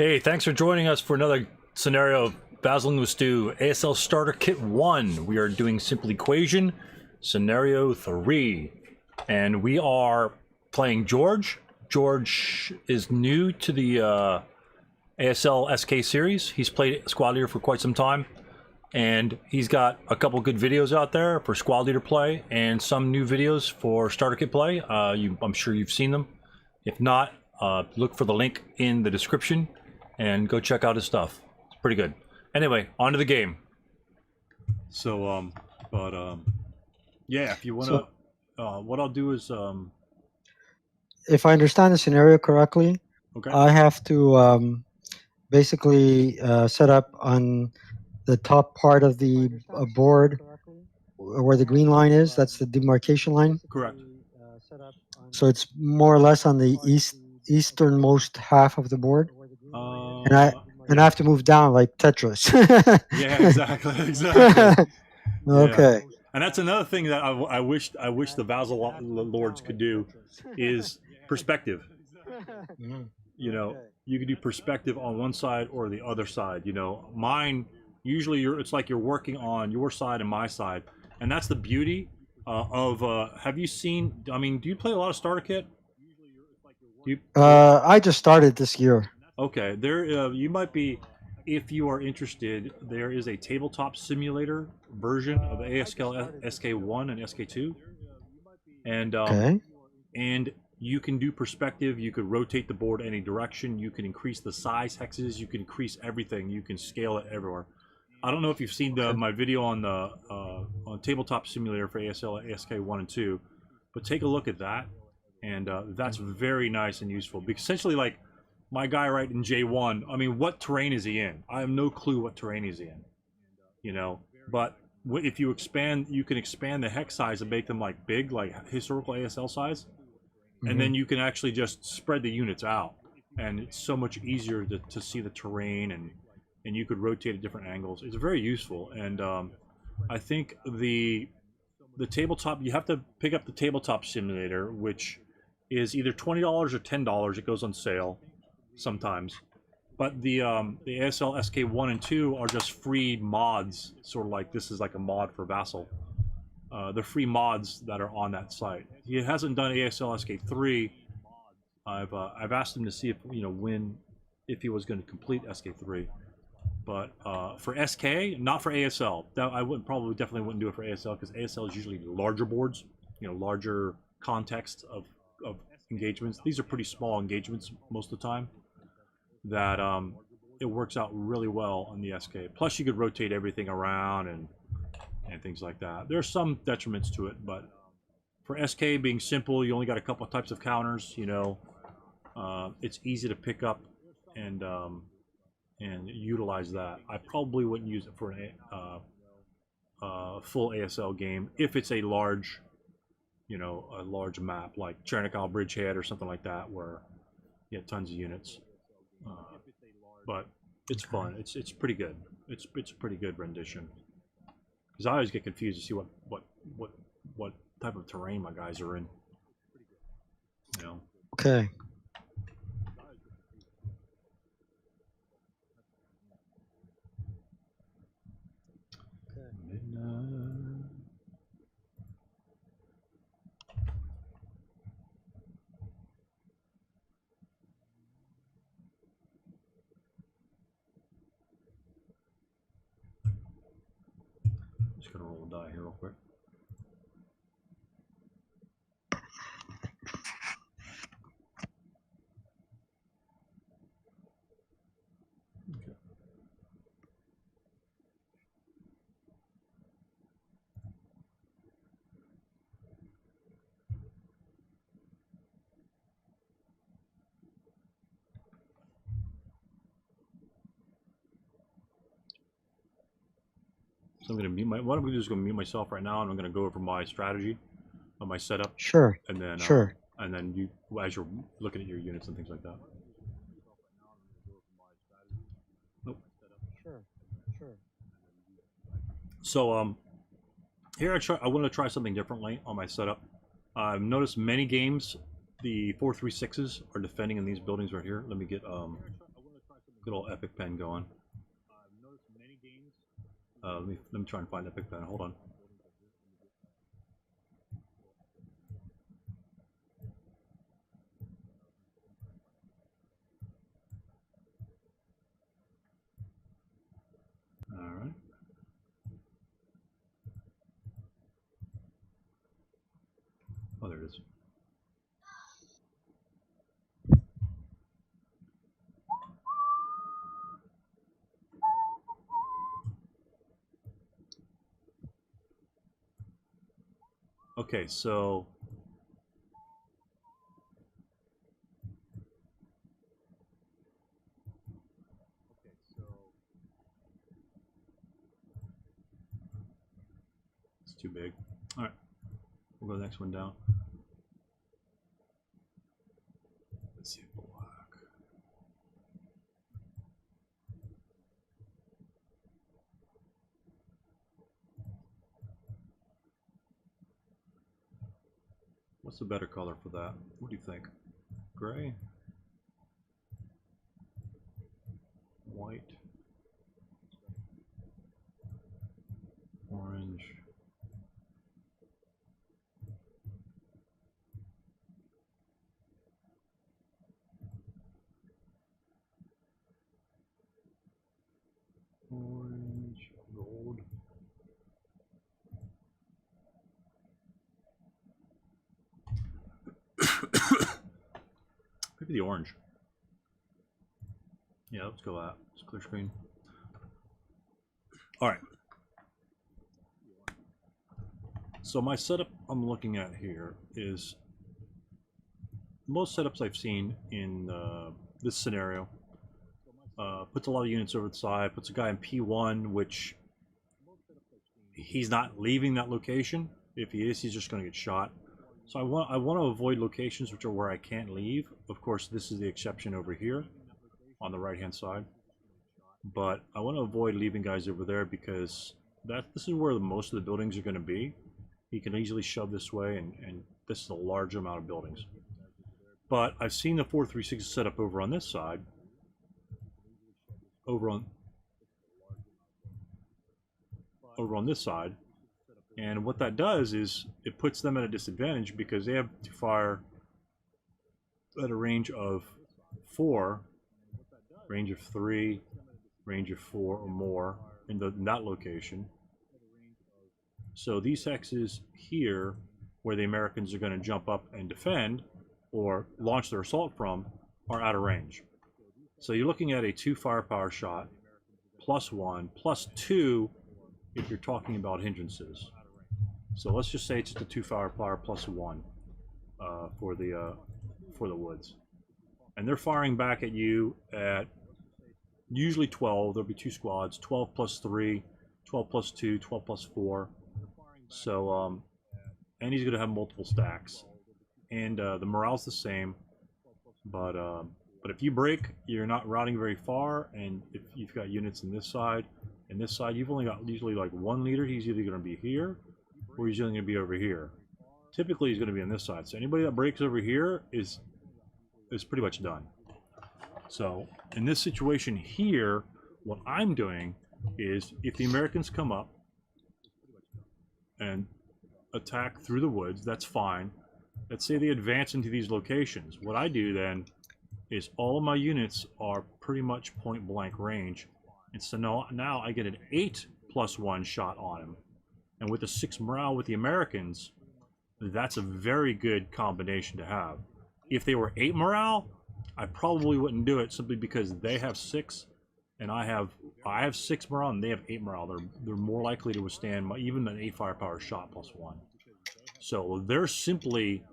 Hey, thanks for joining us for another scenario of Vassal and Stew ASL Starter Kit 1. We are doing Simple Equation, Scenario 3. And we are playing George. George is new to the ASLSK series. He's played Squad Leader for quite some time. And he's got a couple good videos out there for Squad Leader play and some new videos for Starter Kit play. I'm sure you've seen them. If not, look for the link in the description and go check out his stuff. It's pretty good. Anyway, on to the game. So, yeah, if you want to, what I'll do is, if I understand the scenario correctly, okay. I have to basically set up on the top part of the board where the green line is. That's the demarcation line. Correct. So it's more or less on the easternmost half of the board. And I have to move down like Tetris. Yeah, exactly. Okay. Yeah. And that's another thing that I wish the Vassal Lords could do is perspective. You know, you could do perspective on one side or the other side. You know, mine usually it's like you're working on your side and my side, and that's the beauty of. Have you seen? I mean, do you play a lot of Starter Kit? I just started this year. Okay, there you might be, if you are interested. There is a tabletop simulator version of ASLSK1 and SK2, and Okay. and you can do perspective. You could rotate the board any direction. You can increase the size hexes. You can increase everything. You can scale it everywhere. I don't know if you've seen my video on the on tabletop simulator for ASLSK1 and 2, but take a look at that, and that's very nice and useful. Because essentially, like my guy right in J1, I mean, what terrain is he in? I have no clue what terrain he's in, you know. But if you expand, you can expand the hex size and make them like big, like historical ASL size, and then you can actually just spread the units out, and it's so much easier to see the terrain, and you could rotate at different angles. It's very useful, and I think the tabletop, you have to pick up the tabletop simulator, which is either $20 or $10. It goes on sale sometimes, but the ASLSK1 and 2 are just free mods, sort of like this is like a mod for Vassal. The free mods that are on that site. He hasn't done ASLSK3. I've asked him to see if if he was going to complete SK3, but for SK, not for ASL. That I definitely wouldn't do it for ASL, because ASL is usually larger boards, larger context of engagements. These are pretty small engagements most of the time. That it works out really well on the SK. Plus, you could rotate everything around and things like that. There's some detriments to it, but for SK being simple, you only got a couple of types of counters. It's easy to pick up and utilize that. I probably wouldn't use it for a full ASL game if it's a large, a large map like Chernikov Bridgehead or something like that, where you have tons of units. But it's fun. It's pretty good. It's a pretty good rendition. Because I always get confused to see what type of terrain my guys are in. Okay. Just gonna roll a die here real quick. Okay. So I'm gonna mute what I'm gonna do is gonna mute myself right now, and I'm gonna go over my strategy of my setup. Sure. And then Sure. And then you, as you're looking at your units and things like that. Nope. Sure. So here I want to try something differently on my setup. I've noticed many games the 4-3-6s are defending in these buildings right here. Let me get Good old Epic Pen going. Let me try and find Epic Pen. Hold on. All right. Oh, there it is. Okay, so it's too big. All right, we'll go to the next one down. Let's see if it'll work. What's the better color for that? What do you think? Gray? White? Orange? Orange, gold. Maybe the orange. Yeah, let's go that. It's clear screen. All right. So my setup I'm looking at here is most setups I've seen in this scenario. Puts a lot of units over the side, puts a guy in P1, which he's not leaving that location. If he is, he's just going to get shot. So I want to avoid locations which are where I can't leave. Of course, this is the exception over here on the right-hand side. But I want to avoid leaving guys over there because this is where most of the buildings are going to be. He can easily shove this way, and this is a large amount of buildings. But I've seen the 436 set up over on this side. Over on this side, and what that does is it puts them at a disadvantage because they have to fire at a range of 4, range of 3, range of 4 or more in that location. So these hexes here, where the Americans are going to jump up and defend or launch their assault from, are out of range. So you're looking at a 2 firepower shot, +1, +2 if you're talking about hindrances. So let's just say it's just a 2 firepower +1 for the woods. And they're firing back at you at usually 12. There'll be 2 squads, 12 +3, 12 +2, 12 +4. So, and he's going to have multiple stacks. And the morale's the same, but if you break, you're not routing very far, and if you've got units in this side and this side, you've only got usually like 1 leader. He's either going to be here or he's only going to be over here. Typically, he's going to be on this side. So anybody that breaks over here is pretty much done. So in this situation here, what I'm doing is if the Americans come up and attack through the woods, that's fine. Let's say they advance into these locations. What I do then is all of my units are pretty much point blank range. And so now I get an 8 +1 shot on him. And with the 6 morale with the Americans, that's a very good combination to have. If they were 8 morale, I probably wouldn't do it simply because they have 6 and I have 6 morale and they have 8 morale. They're more likely to withstand even an 8 firepower shot +1. So they're simply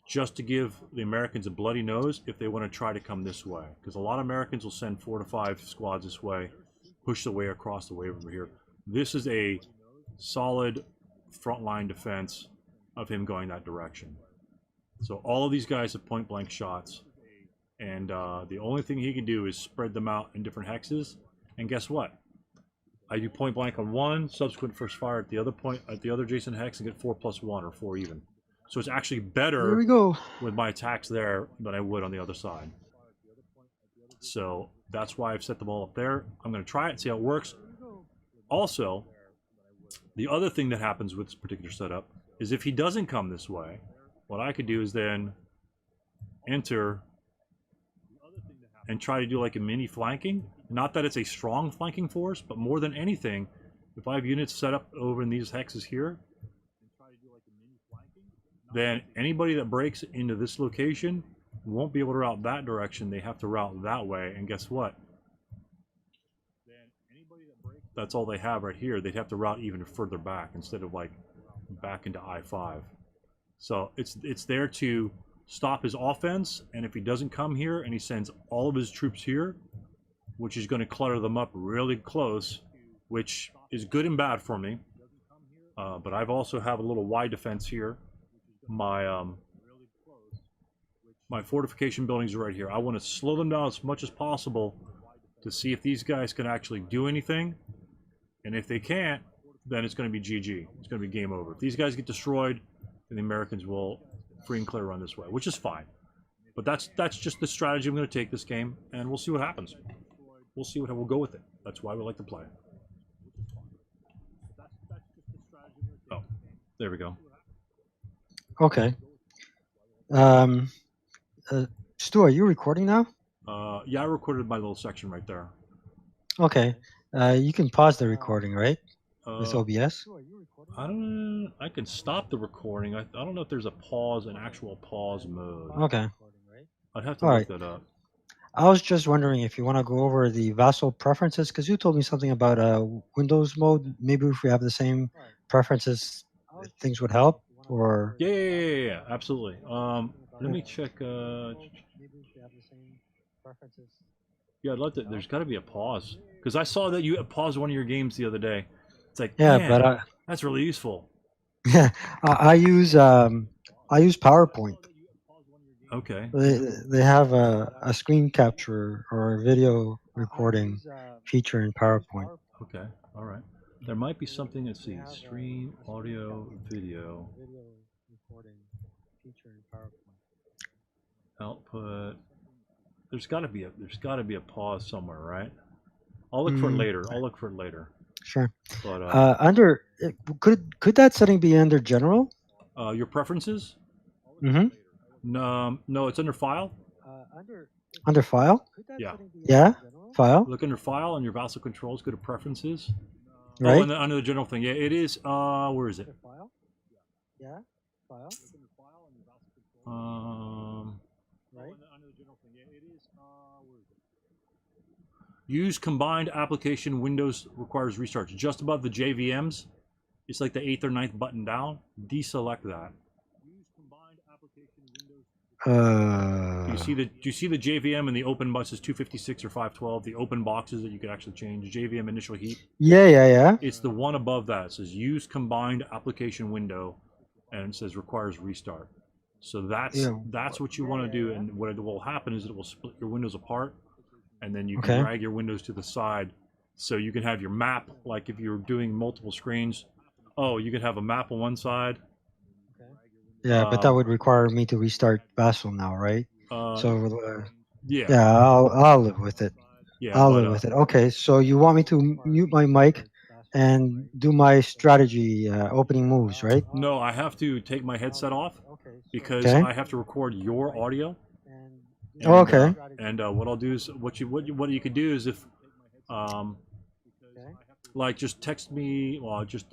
just to give the Americans a bloody nose if they want to try to come this way. Because a lot of Americans will send 4 to 5 squads this way, push the way across the way over here. This is a solid frontline defense of him going that direction. So all of these guys have point blank shots. And the only thing he can do is spread them out in different hexes. And guess what? I do point blank on one, subsequent first fire at the other point, at the other adjacent hex, and get 4 +1 or 4 even. So it's actually better There we go. with my attacks there than I would on the other side. So That's why I've set them all up there. I'm going to try it, see how it works. Also, the other thing that happens with this particular setup is if he doesn't come this way, what I could do is then enter and try to do like a mini flanking. Not that it's a strong flanking force, but more than anything, if I have units set up over in these hexes here, then anybody that breaks into this location won't be able to route that direction. They have to route that way, and guess what? That's all they have right here. They'd have to route even further back instead of like back into I-5. So it's there to stop his offense, and if he doesn't come here and he sends all of his troops here, which is going to clutter them up really close, which is good and bad for me. But I've also have a little wide defense here. My my fortification buildings are right here. I want to slow them down as much as possible to see if these guys can actually do anything. And if they can't, then it's going to be GG. It's going to be game over. If these guys get destroyed, then the Americans will free and clear run this way, which is fine. But that's just the strategy I'm going to take this game, and we'll see what happens. We'll see what we'll go with it. That's why we like to play. Oh, there we go. Okay. Stu, are you recording now? Yeah, I recorded my little section right there. Okay. You can pause the recording, right? With OBS. I don't. I can stop the recording. I don't know if there's a pause, an actual pause mode. Okay. I'd have to All look right. that up. I was just wondering if you want to go over the Vassal preferences, because you told me something about Windows mode. Maybe if we have the same preferences, things would help. Or Yeah, absolutely. Let me check. Yeah, I'd love to. There's got to be a pause because I saw that you paused one of your games the other day. It's like, yeah, man, but that's really useful. yeah, I use PowerPoint. Okay. They have a screen capture or a video recording feature in PowerPoint. Okay. All right. There might be something. Let's see. Stream audio, video, output. There's got to be a pause somewhere, right? I'll look for it later. Sure. But under could that setting be under general? your preferences? Mm-hmm. No, it's under file. Under file? Yeah. Yeah. File. Look under file on your Vassal controls. Go to preferences. Right. Oh, and under the general thing. Yeah, it is. Where is it? Yeah. File. Right. Use combined application Windows requires restart. Just above the JVMs, it's like the 8th or 9th button down. Deselect that. Do you see the JVM and the open buses 256 or 512? The open boxes that you could actually change. JVM initial heat. Yeah. It's the one above that. It says use combined application window, and it says requires restart. So that's what you want to do, and what will happen is it will split your windows apart, and then you can drag your windows to the side, so you can have your map. Like if you're doing multiple screens, you could have a map on one side. Yeah, but that would require me to restart Vassal now, right? Yeah, I'll live with it. Yeah, I'll live with it. Okay, so you want me to mute my mic and do my strategy opening moves, right? No, I have to take my headset off because I have to record your audio. And, okay. What I'll do is what you could do is if like just text me. Well, just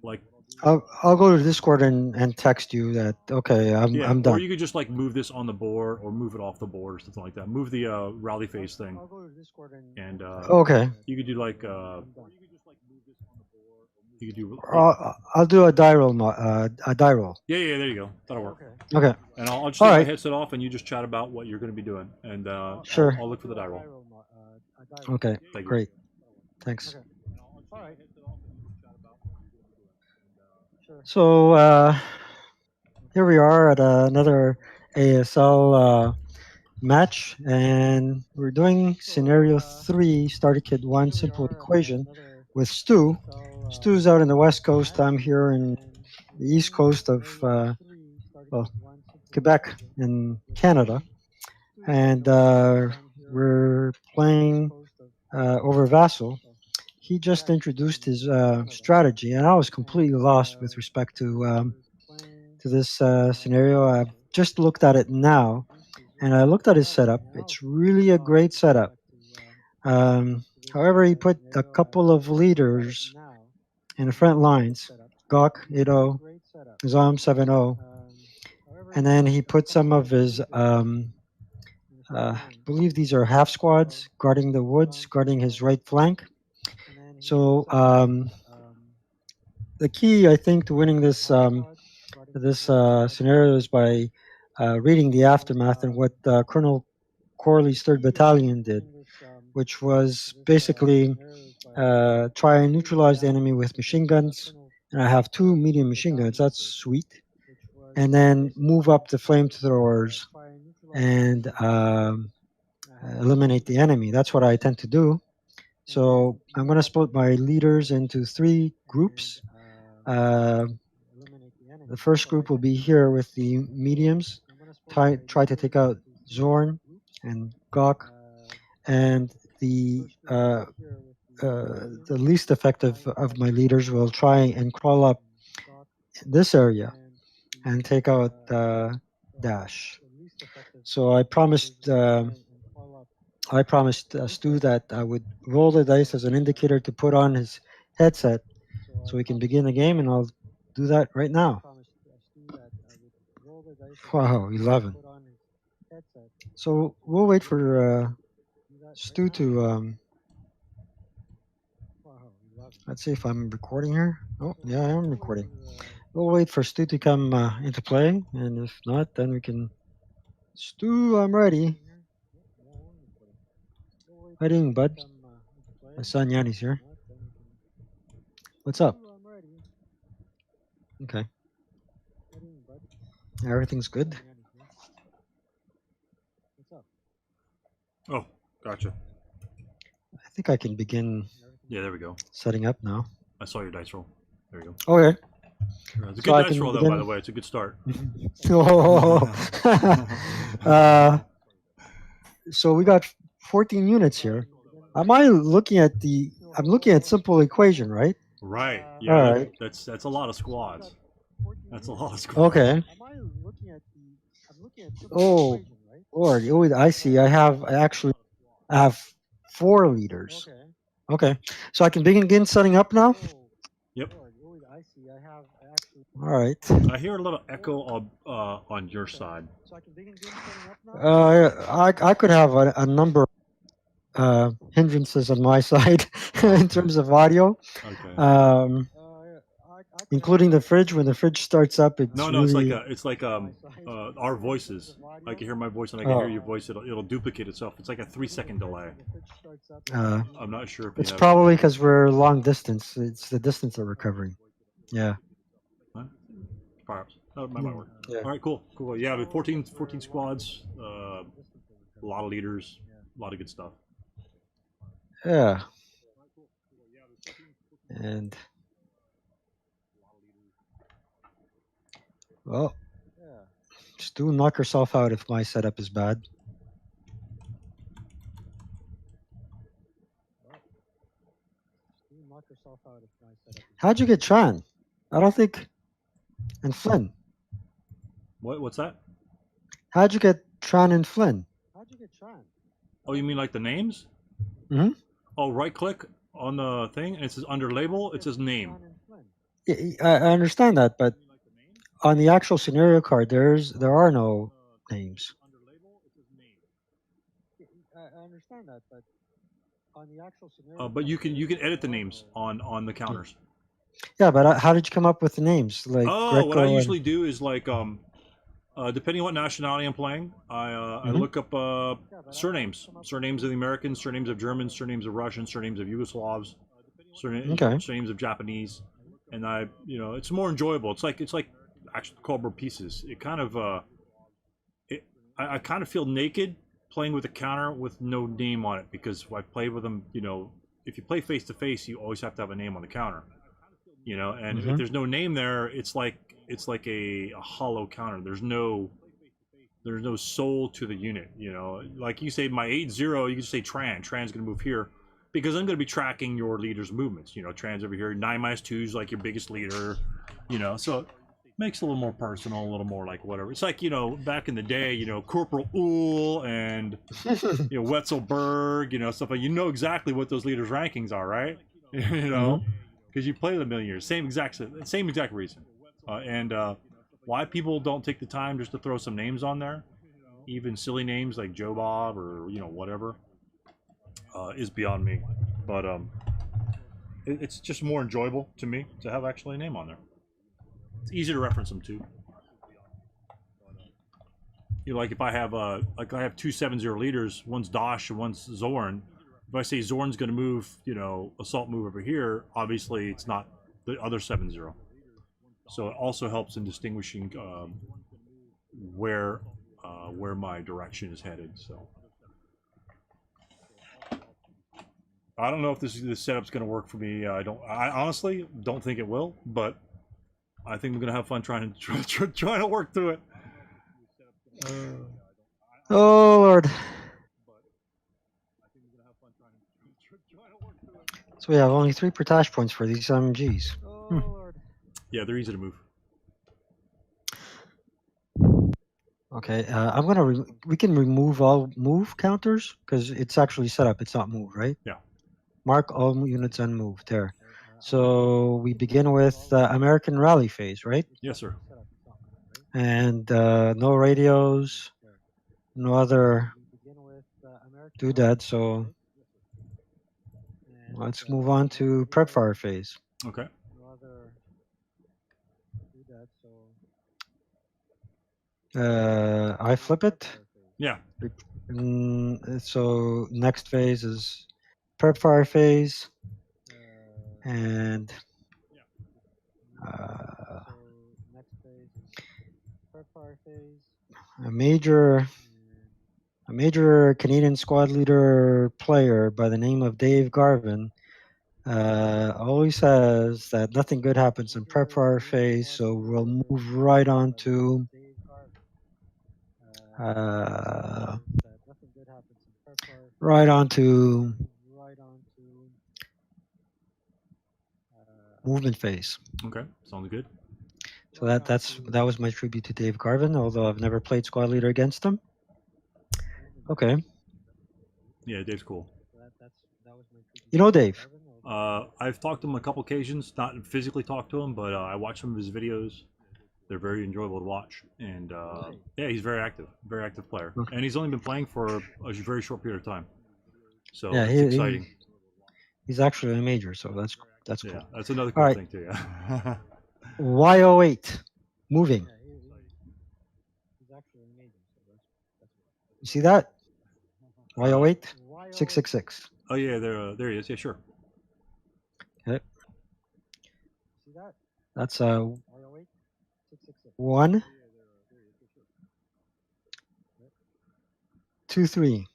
like. I'll go to Discord and text you that I'm done. Or you could just like move this on the board or move it off the board or something like that. Move the rally face thing. And you could do like you could do. I'll do a die roll. A die roll. Yeah, there you go. That'll work. Okay. And I'll just take my headset off and you just chat about what you're going to be doing, and sure. I'll look for the die roll. Okay. Great. Thanks. So here we are at another ASL match, and we're doing scenario 3, starter kit 1, simple equation with Stu. Stu's out in the west coast. I'm here in the east coast of Quebec in Canada, and we're playing over Vassal. He just introduced his strategy, and I was completely lost with respect to this scenario. I just looked at it now, and I looked at his setup. It's really a great setup. However, he put a couple of leaders in the front lines, Gok 8-0, Zom 7-0, and then he put some of his, I believe these are half squads guarding the woods, guarding his right flank. So the key, I think, to winning this scenario is by reading the aftermath and what Colonel Corley's 3rd Battalion did, which was basically try and neutralize the enemy with machine guns. And I have 2 medium machine guns. That's sweet. And then move up the flamethrowers and eliminate the enemy. That's what I tend to do. So I'm going to split my leaders into 3 groups. The first group will be here with the mediums. Try to take out Zorn and Gok, and the least effective of my leaders will try and crawl up this area and take out Dash. So I promised Stu that I would roll the dice as an indicator to put on his headset so we can begin the game, and I'll do that right now. Wow, 11. So we'll wait for Stu to. Let's see if I'm recording here. Oh, yeah, I am recording. We'll wait for Stu to come into play, and if not, then we can. Stu, I'm ready. How you doing, bud? My son Yanni's here. What's up? Okay. Everything's good. Oh, gotcha. I think I can begin. Yeah, there we go. Setting up now. I saw your dice roll. There you go. Okay. It's a good dice roll, though, by the way. It's a good start. So we got 14 units here. I'm looking at simple equation, right? Right. Yeah. All right. That's a lot of squads. That's a lot of squads. Okay. Oh, Lord. Oh, I see. I have 4 leaders. Okay. So I can begin setting up now? Yep. All right. I hear a little echo on your side. I could have a number of hindrances on my side in terms of audio. Okay. Including the fridge. When the fridge starts up, it's really... it's like our voices. I can hear my voice and I can hear your voice. It'll duplicate itself. It's like a 3-second delay. I'm not sure if it's probably because we're long distance. It's the distance that we're covering. Yeah. Huh? Perhaps. That might work. Yeah. All right. Cool. Yeah, with 14 squads, a lot of leaders, a lot of good stuff. Yeah. And well, just do knock yourself out if my setup is bad. How'd you get Tran? I don't think. And Flynn. What's that? How'd you get Tran and Flynn? Oh, you mean like the names? Mm-hmm. Oh, right click on the thing and it says under label, it says name. I understand that, but on the actual scenario card, there are no names. I understand that, but on the actual scenario. But you can edit the names on the counters. Yeah, but how did you come up with the names? Like Greco what I usually do is like depending on what nationality I'm playing, I look up surnames of the Americans, surnames of Germans, surnames of Russians, surnames of Yugoslavs, surnames of Japanese, and it's more enjoyable. It's like actual cardboard pieces. It kind of I kind of feel naked playing with a counter with no name on it because I play with them. If you play face to face, you always have to have a name on the counter. And if there's no name there, it's like a hollow counter. There's no There's no soul to the unit. You know, like you say, my 8-0, you can say Tran. Tran's going to move here because I'm going to be tracking your leader's movements. You know, Tran's over here. 9-2 is like your biggest leader. You know, so it makes it a little more personal, a little more like whatever. It's like, you know, back in the day, you know, Corporal Uhl and, you know, Wetzelberg, you know, stuff like, you know exactly what those leaders' rankings are, right? You know, because you played a million years. Same exact reason. And why people don't take the time just to throw some names on there, even silly names like Joe Bob or, you know, whatever, is beyond me. But it's just more enjoyable to me to have actually a name on there. It's easy to reference them too. You know, like if I have like I have two 7-0 leaders, one's Dosh and one's Zorn. If I say Zorn's going to move, you know, assault move over here, obviously it's not the other 7-0. So it also helps in distinguishing where my direction is headed. So I don't know if this setup's going to work for me. I honestly don't think it will, but I think I'm going to have fun trying to work through it. Oh Lord. So we have only 3 portage points for these MGs. Yeah, they're easy to move. Okay, I'm gonna. We can remove all move counters because it's actually set up. It's not move, right? Yeah. Mark all units unmoved there. So we begin with American rally phase, right? Yes, sir. And no radios, no other doodad. So let's move on to prep fire phase. Okay. I flip it. Yeah. So next phase is prep fire phase, and a major Canadian squad leader player by the name of Dave Garvin always says that nothing good happens in prep fire phase, so we'll move right on to movement phase. Okay. Sounds good. So that was my tribute to Dave Garvin, although I've never played squad leader against him. Okay. Yeah, Dave's cool. You know Dave? I've talked to him a couple occasions, not physically talked to him, but I watched some of his videos. They're very enjoyable to watch, and yeah, he's very active player, Okay. and he's only been playing for a very short period of time. So Yeah, it's exciting. He's actually a major, so that's cool. Yeah, that's another cool thing too. Yeah. Y08, moving. You see that? Y08, 666. Oh yeah, there he is. Yeah, sure. Okay. That's 1, 2, 3.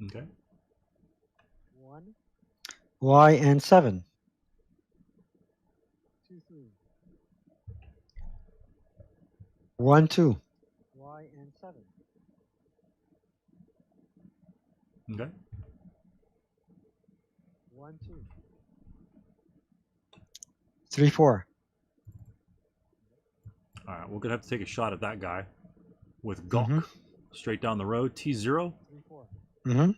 Okay. Y and 7. 1, 2. Okay. 3, 4. All right, we're gonna have to take a shot at that guy with Gawk straight down the road. T0. Mm-hmm.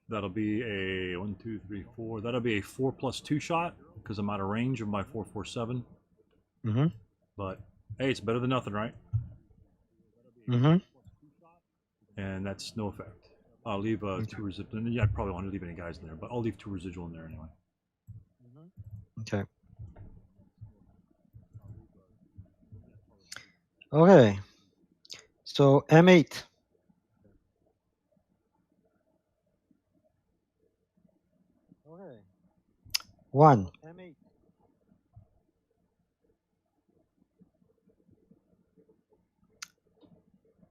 That'll be a 1, 2, 3, 4. That'll be a 4+2 shot because I'm out of range of my 4.47. Mm-hmm. But hey, it's better than nothing, right? Mm-hmm. And that's no effect. I'll leave 2 residual. Yeah, I probably want to leave any guys in there, but I'll leave 2 residual in there anyway. Okay. Okay. So M8. One.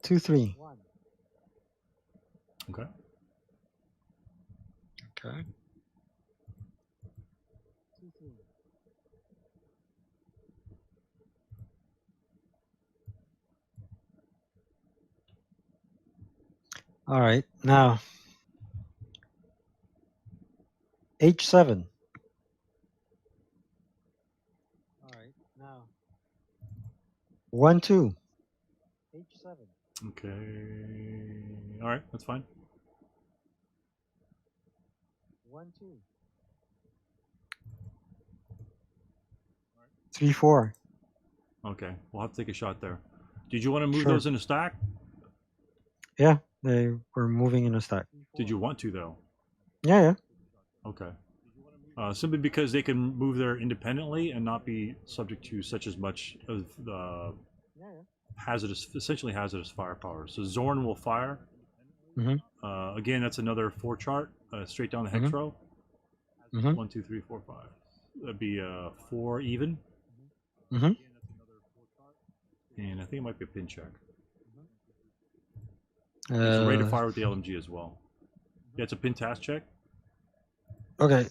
2, 3. Okay. Okay. All right, now H7. All right, now 1-2. H7. Okay. All right, that's fine. 1-2. 3-4. Okay, we'll have to take a shot there. Did you want to move Sure. those in a stack? Yeah, they were moving in a stack. Did you want to though? Yeah. Okay. Simply because they can move there independently and not be subject to such as much of essentially hazardous firepower. So Zorn will fire. Mm-hmm. Again, that's another 4 chart, straight down the hex Mm-hmm. row. Mm-hmm. 1, 2, 3, 4, 5. That'd be 4 even. Mm-hmm. And I think it might be a pin check. It's a rate of fire with the LMG as well. Yeah, it's a pin task check. Okay.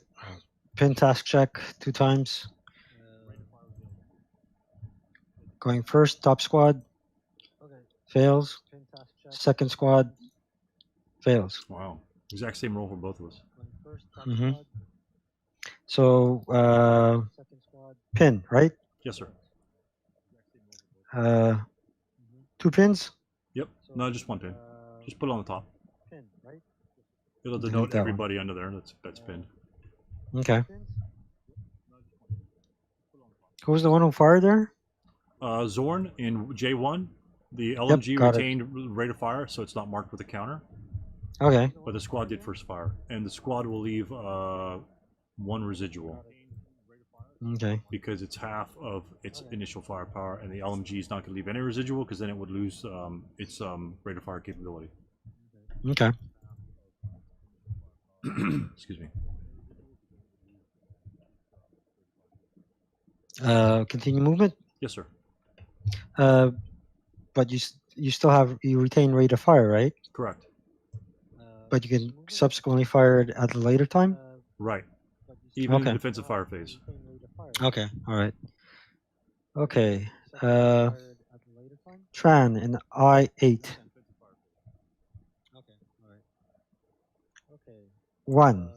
Pin task check 2 times. Going first, top squad. Fails. Second squad. Fails. Wow. Exact same roll for both of us. Mm-hmm. So, pin, right? Yes, sir. 2 pins? Yep. No, just 1 pin. Just put it on the top. It'll Delete denote that one. everybody under there that's pinned. Okay. Who was the one who fired there? Zorn in J1. The LMG got it. retained rate of fire, so it's not marked with a counter. Okay. But the squad did first fire. And the squad will leave 1 residual. Okay. Because it's half of its initial firepower, and the LMG is not going to leave any residual because then it would lose its rate of fire capability. Okay. Excuse me. Continue movement. Yes, sir. But you retain rate of fire, right? Correct. But you can subsequently fire it at a later time. Right. Even in Okay. the defensive fire phase. Okay. All right. Okay. Tran in I8. 1.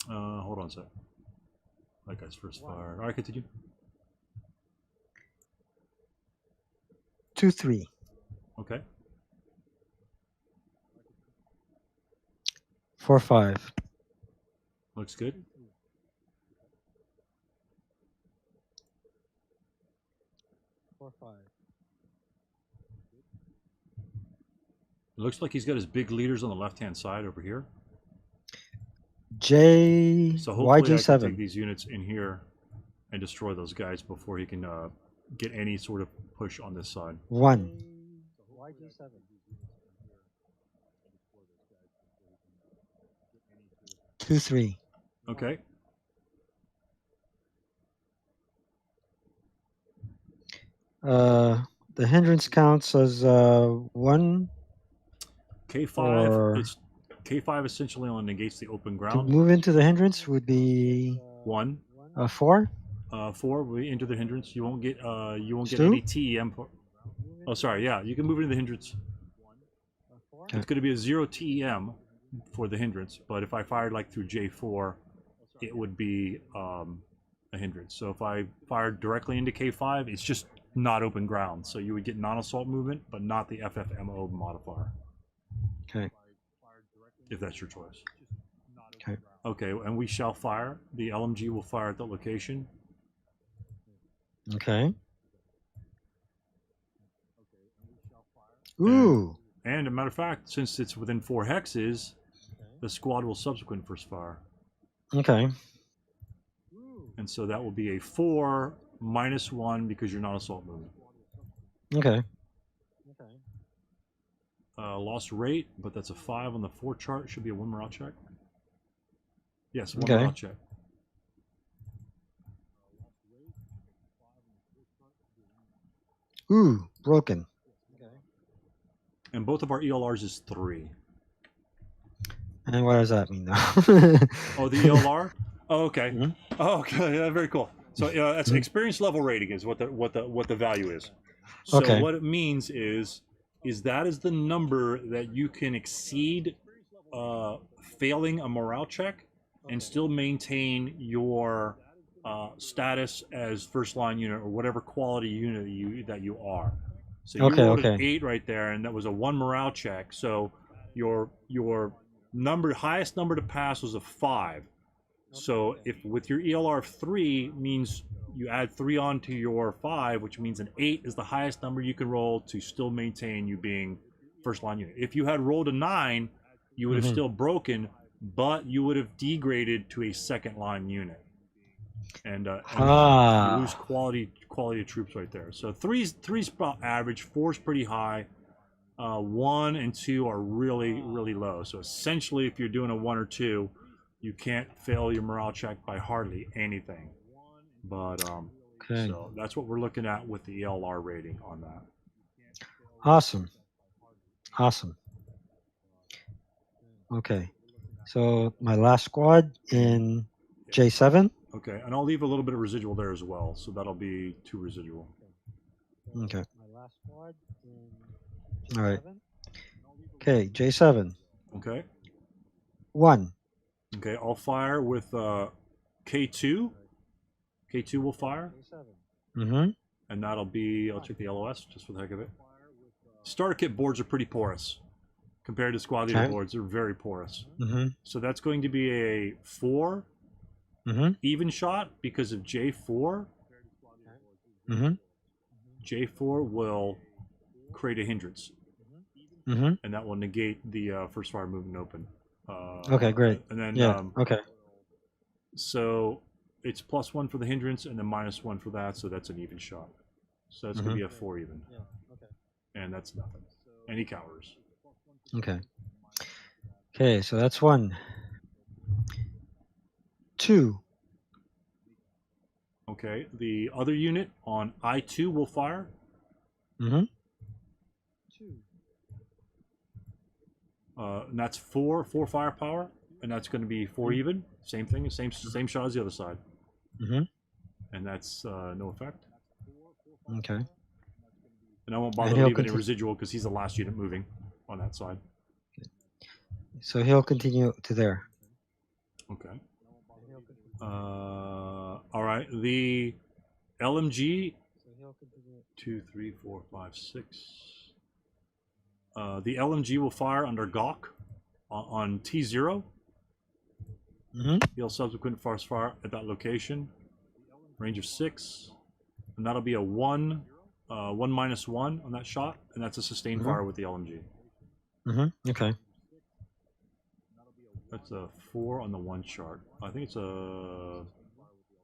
Hold on a sec. That guy's first fire. All right, continue. 2-3. Okay. 4-5. Looks good. It looks like he's got his big leaders on the left-hand side over here. So hopefully I can take YJ7. these units in here and destroy those guys before he can get any sort of push on this side. 1. 2-3. Okay. The hindrance counts as 1. K5. Or- It's K5 essentially only negates the open To ground. move into the hindrance would be 1. 4. 4 will be into the hindrance. You won't get Stu? any TEM. Oh, sorry. Yeah, you can move into the hindrance. Okay. It's going to be a 0 TEM for the hindrance, but if I fired like through J4, it would be a hindrance. So if I fired directly into K5, it's just not open ground. So you would get non-assault movement, but not the FFMO modifier. Okay. If that's your choice. Okay. Okay, and we shall fire. The LMG will fire at that location. Okay. Ooh. And a matter of fact, since it's within 4 hexes, the squad will subsequent first fire. Okay. And so that will be a 4 -1 because you're not assault movement. Okay. Lost rate, but that's a 5 on the 4 chart. Should be a 1 morale check. Yes, 1 Okay. morale check. Ooh, broken. And both of our ELRs is 3. And what does that mean now? Oh, the ELR? Oh, okay. Mhm. Oh, okay. Yeah, very cool. So that's experience level rating is what the value is. So Okay. what it means is that is the number that you can exceed failing a morale check and still maintain your status as first line unit or whatever quality unit that you are. So you Okay. rolled an Okay. 8 right there, and that was a 1 morale check. So your highest number to pass was a 5. So if with your ELR of 3 means you add 3 onto your 5, which means an 8 is the highest number you can roll to still maintain you being first line unit. If you had rolled a 9, you would have still broken, but you would have degraded to a second line unit. And you lose quality of troops right there. So three's about average, 4's pretty high. 1 and 2 are really low. So essentially, if you're doing a 1 or 2, you can't fail your morale check by hardly anything. But Okay. so that's what we're looking at with the ELR rating on that. Awesome. Okay. So my last squad in J7. Okay, and I'll leave a little bit of residual there as well, so that'll be 2 residual. Okay. All right. Okay, J7. Okay. 1. Okay, I'll fire with K2. K2 will fire. Mm-hmm. And that'll be, I'll check the LOS just for the heck of it. Starter kit boards are pretty porous compared to squad leader boards. They're very porous. Mm-hmm. So that's going to be a 4 even shot because of J4. Mm-hmm. J4 will create a hindrance. Mm-hmm. And that will negate the first fire movement open. Okay, great. And then, okay. So it's +1 for the hindrance and then -1 for that, so that's an even shot. So that's going to be a 4 even. And that's nothing. And he counters. Okay. Okay, so that's 1. 2. Okay, the other unit on I2 will fire. Mm-hmm. And that's 4 firepower, and that's going to be 4 even. Same thing, same shot as the other side. Mm-hmm. And that's no effect. Okay. And I won't bother to leave any residual because he's the last unit moving on that side. So he'll continue to there. Okay. All right. The LMG. 2, 3, 4, 5, 6. The LMG will fire under Gawk on T0. Mm-hmm. He'll subsequent first fire at that location. Range of 6. And that'll be a 1, 1 -1 on that shot, and that's a sustained fire with the LMG. Mm-hmm. Okay. That's a 4 on the 1 chart. I think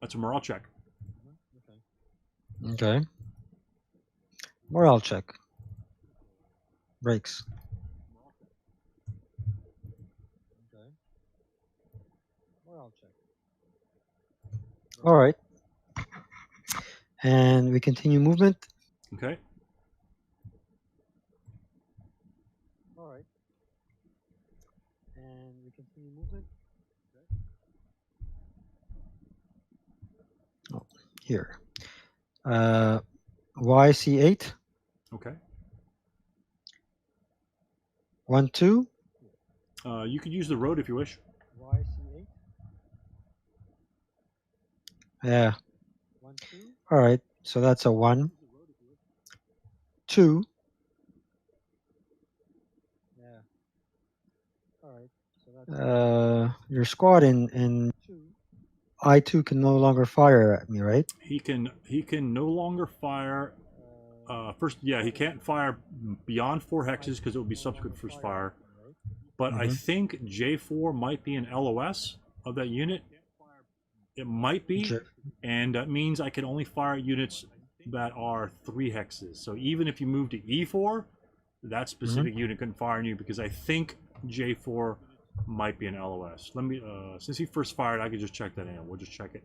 that's a morale check. Okay. Morale check. Breaks. Okay. Morale check. All right. And we continue movement. Okay. All right. And we continue movement. Oh, here. YC8. Okay. 1, 2. You could use the road if you wish. YC8. Yeah. 1, 2. All right. So that's a 1, 2. Yeah. All right. So that's your squad in I2 can no longer fire at me, right? He can no longer fire. First, yeah, he can't fire beyond 4 hexes because it would be subsequent first fire. But I think J4 might be an LOS of that unit. It might be, and that means I can only fire units that are 3 hexes. So even if you move to E4, that specific unit couldn't fire on you because I think J4 might be an LOS. Let me, since he first fired, I could just check that in. We'll just check it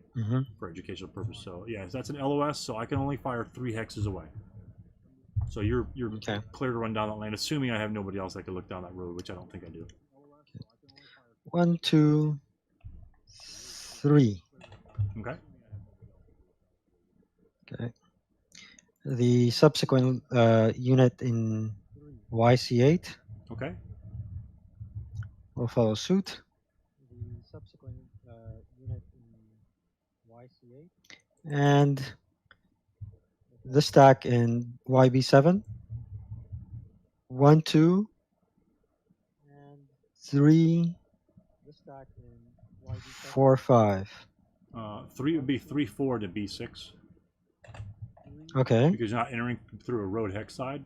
for educational purpose. So yeah, that's an LOS. So I can only fire 3 hexes away. So you're clear to run down that lane, assuming I have nobody else that can look down that road, which I don't think I do. 1, 2, 3. Okay. Okay. the subsequent unit in YC8 Okay. will follow suit. And the stack in YB7, 1, 2, 3, 4, 5. 3 would be 3, 4 to B6 Okay. because you're not entering through a road hex side.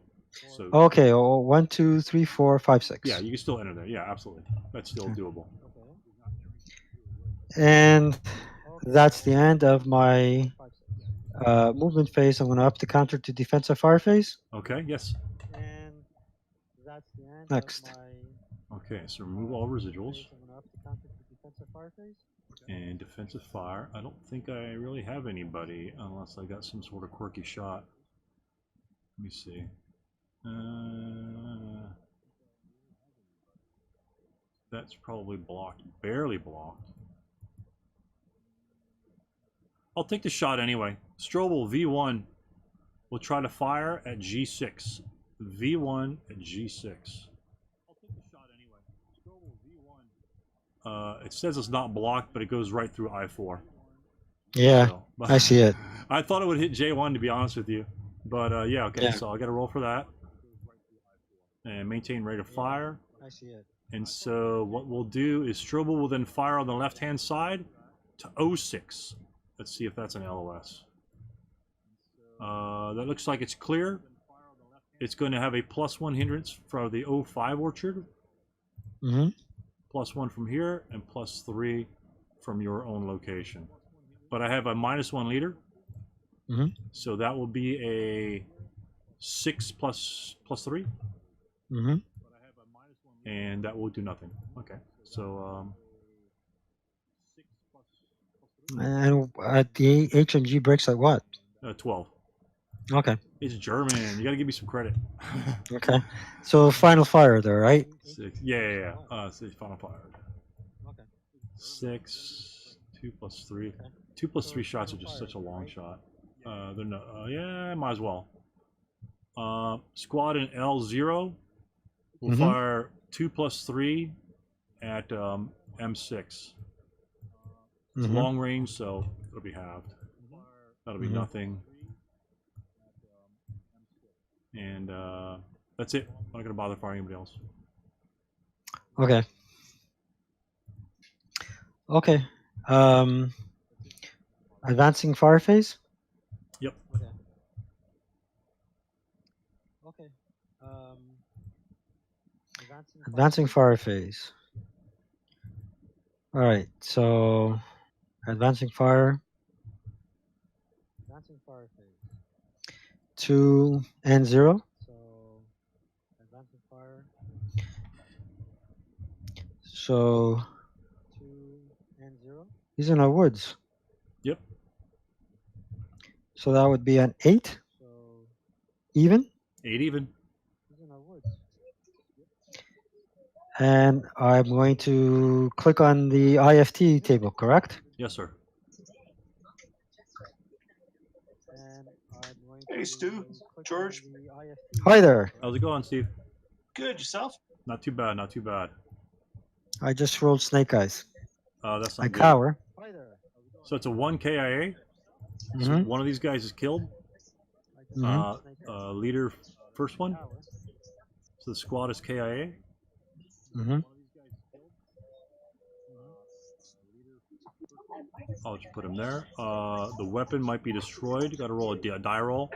So Okay. 1, 2, 3, 4, 5, 6. yeah, you can still enter there. Yeah, absolutely. That's still doable. And that's the end of my movement phase. I'm going to up the counter to defensive fire phase. Okay. Yes. Next. Okay. So remove all residuals. And defensive fire. I don't think I really have anybody unless I got some sort of quirky shot. Let me see. That's probably blocked. Barely blocked. I'll take the shot anyway. Strobel V1 will try to fire at G6. V1 at G6. I'll take the shot anyway. Strobel V1. It says it's not blocked, but it goes right through I4. Yeah, So, I see it. I thought it would hit J1 to be honest with you. But yeah, okay, Yeah. so I'll get a roll for that. And maintain rate of fire. I see it. And so what we'll do is Strobel will then fire on the left-hand side to O6. Let's see if that's an LOS. That looks like it's clear. It's going to have a +1 hindrance for the O5 orchard. Mm-hmm. +1 from here and +3 from your own location. But I have a -1 leader. Mm-hmm. So that will be a 6 plus 3. Mm-hmm. And that will do nothing. Okay. So And the HMG breaks at what? 12. Okay. It's German. You got to give me some credit. Okay. So final fire there, right? 6. Yeah. So final fire. Okay. 6. 2 plus 3. 2 plus 3 shots are just such a long shot. They're not. Yeah, might as well. Squad in L0 will fire 2 plus 3 at M6. It's long range, so it'll be halved. That'll be nothing. And that's it. I'm not going to bother firing anybody else. Okay. Okay. Advancing fire phase? Yep. Okay. Advancing fire phase. All right. So advancing fire. 2 and 0. So these are no woods. Yep. So that would be an 8. Even. 8 even. And I'm going to click on the IFT table, correct? Yes, sir. Hey, Stu. George. Hi there. How's it going, Steve? Good. Yourself? Not too bad. Not too bad. I just rolled snake eyes. That's I not good. cower. So it's a 1 KIA. So one of these guys is killed. Leader, first one. So the squad is KIA. I'll just put him there. The weapon might be destroyed. You got to roll a die roll,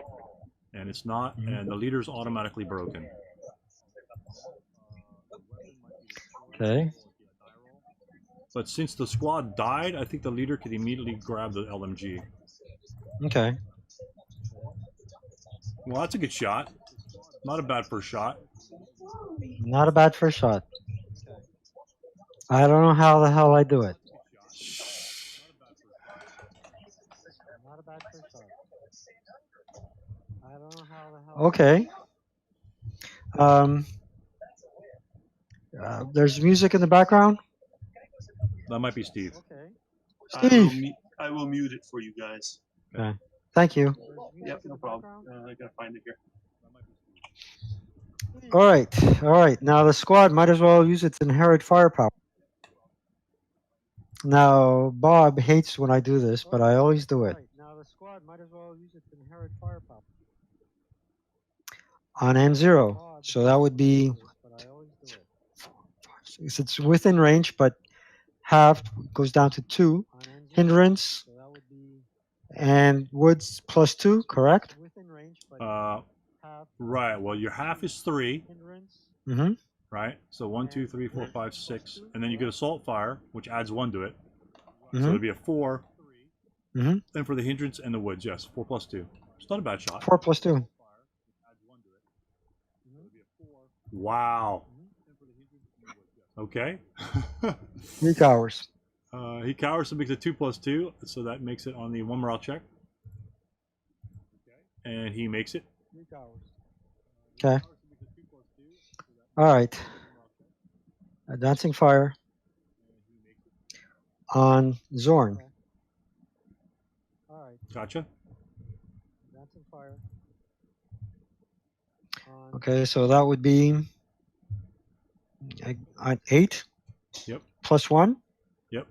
and it's not. And the leader's automatically broken. Okay. But since the squad died, I think the leader could immediately grab the LMG. Okay. Well, that's a good shot. Not a bad first shot. Not a bad first shot. I don't know how the hell I do it. Okay. There's music in the background. That might be Steve. Steve. I will mute it for you guys. Okay. Thank you. Yep, no problem. I gotta find it here. All right. All right. Now the squad might as well use its inherent firepower. Now, Bob hates when I do this, but I always do it. Now the squad might as well use its inherent firepower. On N0. So that would be, it's within range, but half goes down to 2. Hindrance and woods +2, correct? Right. Well, your half is 3. Mm-hmm. Right. So 1, 2, 3, 4, 5, 6, and then you get assault fire, which adds 1 to it. So Mhm. it'd be a 4. Mhm. Then for the hindrance and the woods, yes, 4 + 2. It's not a bad shot. 4 + 2. Wow. Okay. 3 cowers. He cowers, so makes it 2 + 2, so that makes it on the 1 morale check. And he makes it. Okay. All right. Advancing fire on Zorn. Gotcha. Okay, so that would be an 8. Yep. +1. Yep.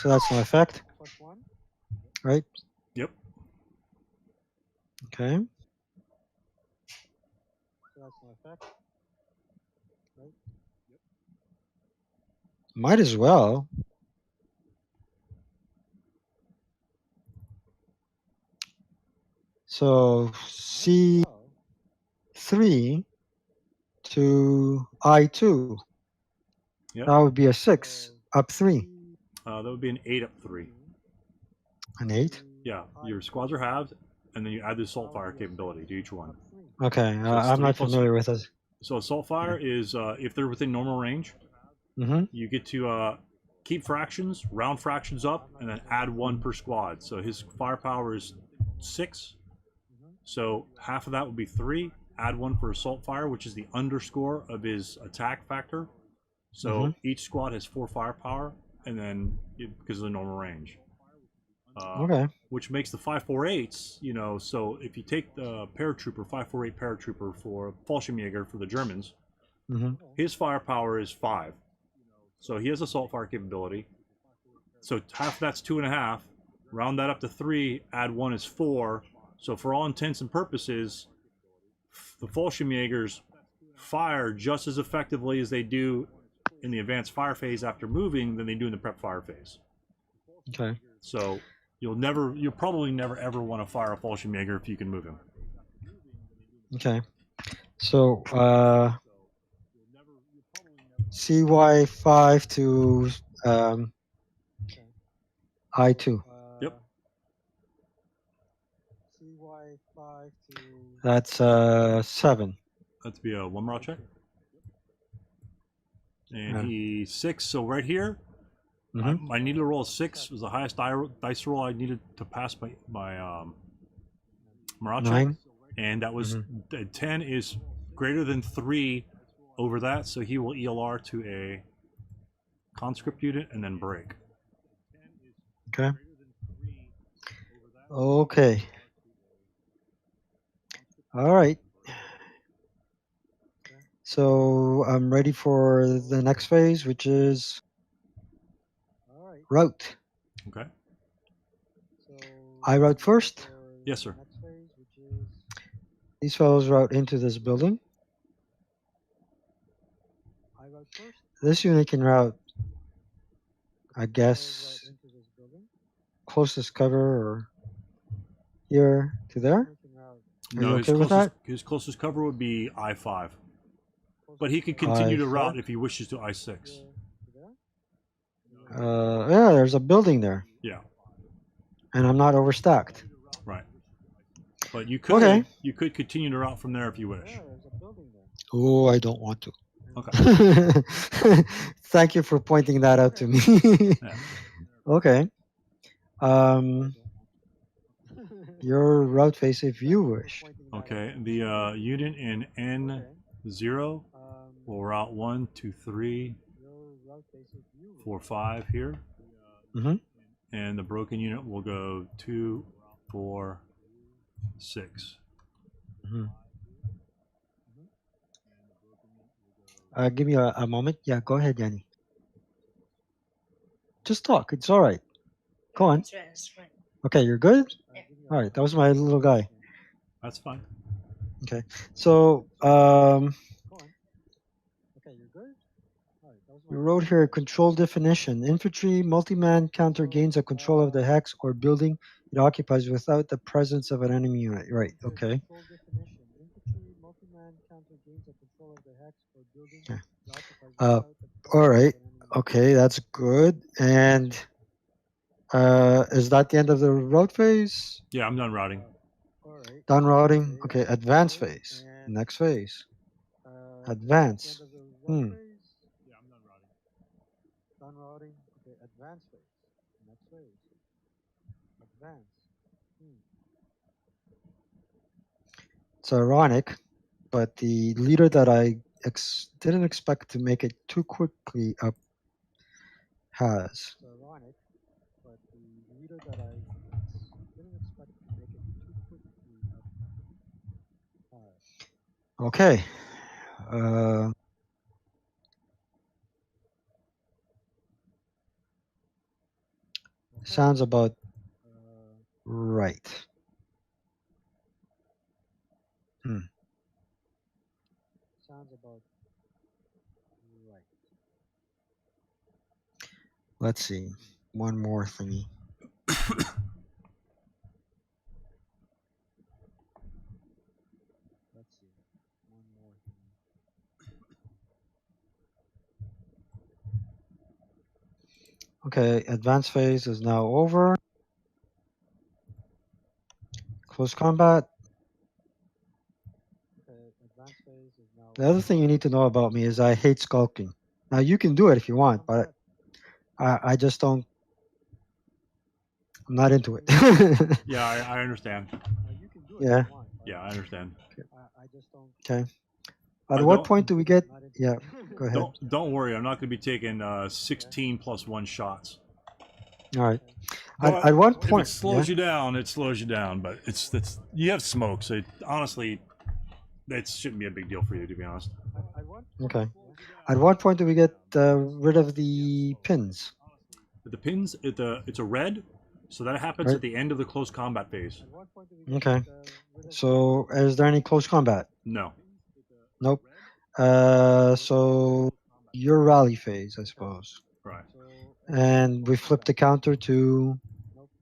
So that's an effect. Right? Yep. Okay. Might as well. So C3 to I2. Yep. That would be a 6 up 3. That would be an 8 up 3. An 8? Yeah. Your squads are halved, and then you add the assault fire capability to each one. Okay, So it's I'm 3 not plus- familiar with this. So assault fire is if they're within normal range, Mm-hmm. you get to keep fractions, round fractions up, and then add 1 per squad. So his firepower is 6. So half of that would be 3. Add 1 for assault fire, which is the underscore of his attack factor. So each squad has 4 firepower, and then because of the normal range. Okay. Which makes the 548s, you know, so if you take the paratrooper, 548 paratrooper for Fallschirmjäger for the Germans, his firepower is 5. So he has assault fire capability. So half that's 2.5. Round that up to 3, add 1 is 4. So for all intents and purposes, the Fallschirmjägers fire just as effectively as they do in the advanced fire phase after moving than they do in the prep fire phase. Okay. So you'll probably never ever want to fire a Fallschirmjäger if you can move him. Okay. So CY5 to I2. Yep. That's 7. That'd be a 1 morale check. And Yeah. he's 6. So right here, I needed to roll a 6. It was the highest dice roll I needed to pass my morale check. 9. And that was 10 is greater than 3 over that, so he will ELR to a conscript unit and then break. Okay. Okay. All right. So I'm ready for the next phase, which is route. Okay. I route first. Yes, sir. These fellows route into this building. This unit can route, I guess, closest cover or here to there. Are No, you okay with that? His closest cover would be I5. But he could continue to I4? route if he wishes to I6. Yeah, there's a building there. Yeah. And I'm not overstacked. Right. But you could Okay. you could continue to route from there if you wish. Oh, I don't want to. Okay. Thank you for pointing that out to me. Yeah. Okay. Your route face if you wish. Okay. The unit in N0 will route 1, 2, 3, 4, 5 here. Mm-hmm. And the broken unit will go 2, 4, 6. Mm-hmm. Give me a moment. Yeah, go ahead, Yanni. Just talk. It's all right. Go on. Okay, you're good? All right, that was my little guy. That's fine. Okay, so we wrote here control definition. Infantry multi-man counter gains a control of the hex or building it occupies without the presence of an enemy unit. Right, okay. Yeah. All right, okay, that's good. And is that the end of the road phase? Yeah, I'm done routing. Done routing. Okay, advance phase. Next phase. Advance. Hmm. It's ironic, but the leader that I didn't expect to make it too quickly up has. Okay. Sounds about right. Hmm. Let's see. One more thingy. Okay, advanced phase is now over. Close combat. The other thing you need to know about me is I hate skulking. Now you can do it if you want, but I just don't. I'm not into it. Yeah, I understand. Yeah. Yeah, I understand. Okay. At what point do we get? Yeah. Go ahead. Don't worry. I'm not going to be taking 16 plus 1 shots. All right. But At one if point, it slows you down, it slows you down. But it's you have smoke, so honestly, that shouldn't be a big deal for you, to be honest. Okay. At what point do we get rid of the pins? The pins, it's a red, so that happens Right. at the end of the close combat phase. Okay. So is there any close combat? No. Nope. So your rally phase, I suppose. Right. And we flip the counter to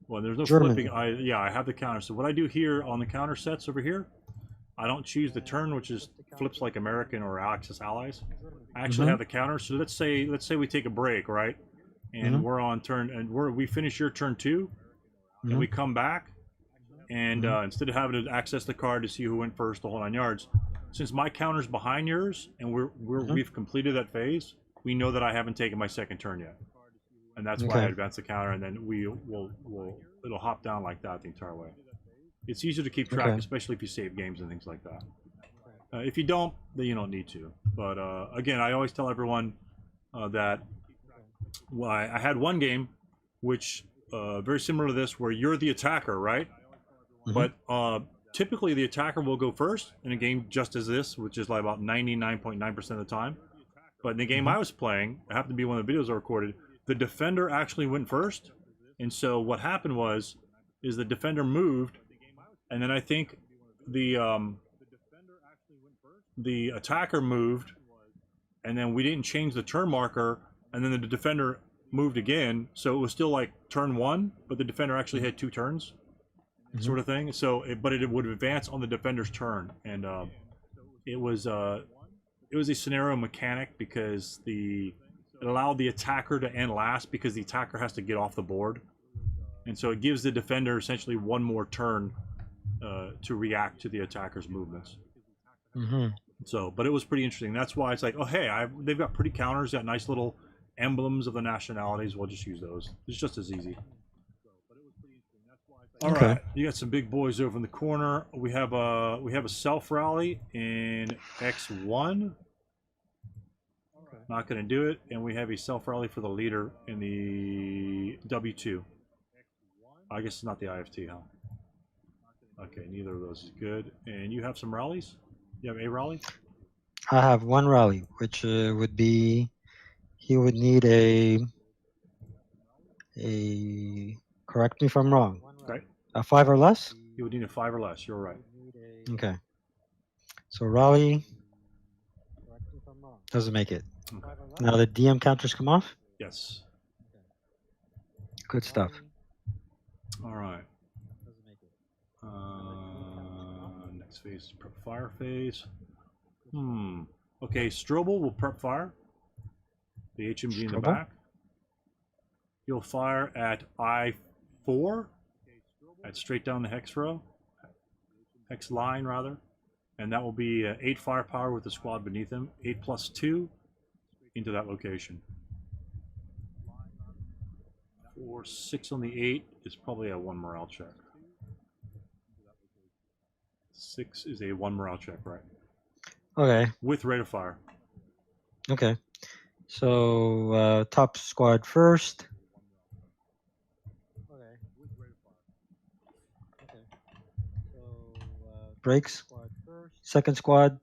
Well, there's no Germany. flipping. I have the counter. So what I do here on the counter sets over here, I don't choose the turn, which is flips like American or Axis allies. I actually have the counter. So let's say we take a break, right? And we're on turn, and we finish your turn 2, and we come back, and instead of having to access the card to see who went first, the whole 9 yards, since my counter's behind yours, and we've completed that phase, we know that I haven't taken my second turn yet, and that's why I advance the counter, and then it'll hop down like that the entire way. It's easier to keep track, especially if you save games and things like that. If you don't, then you don't need to. But again, I always tell everyone that I had one game, which very similar to this, where you're the attacker, right? But typically the attacker will go first in a game just as this, which is like about 99.9% of the time. But in the game I was playing, it happened to be one of the videos I recorded, the defender actually went first. And so what happened is the defender moved, and then I think the attacker moved, and then we didn't change the turn marker, and then the defender moved again, so it was still like turn 1, but the defender actually had 2 turns, sort of thing. So, but it would advance on the defender's turn, and it was a scenario mechanic because it allowed the attacker to end last because the attacker has to get off the board, and so it gives the defender essentially one more turn to react to the attacker's movements. So, but it was pretty interesting. That's why it's like, oh hey, they've got pretty counters, got nice little emblems of the nationalities. We'll just use those. It's just as easy. All right, you got some big boys over in the corner. We have a self rally in X1. Not going to do it. And we have a self-rally for the leader in the W2. I guess it's not the IFT, huh? Okay, neither of those is good. And you have some rallies? You have a rally? I have one rally, which would be he would need a correct me if I'm wrong. Okay. A 5 or less? You would need a 5 or less. You're right. Okay. So rally doesn't make it. Okay. Now the DM counters come off. Yes. Good stuff. All right. Next phase is prep fire phase. Okay, Strobel will prep fire. The HMG in the Strobel? back. You'll fire at I4, at straight down the hex row, hex line rather, and that will be 8 firepower with the squad beneath him. 8+2 into that location. 4, 6 on the 8 is probably a 1 morale check. 6 is a 1 morale check, right? Okay. With rate of fire. Okay. So top squad first. Breaks. Second squad.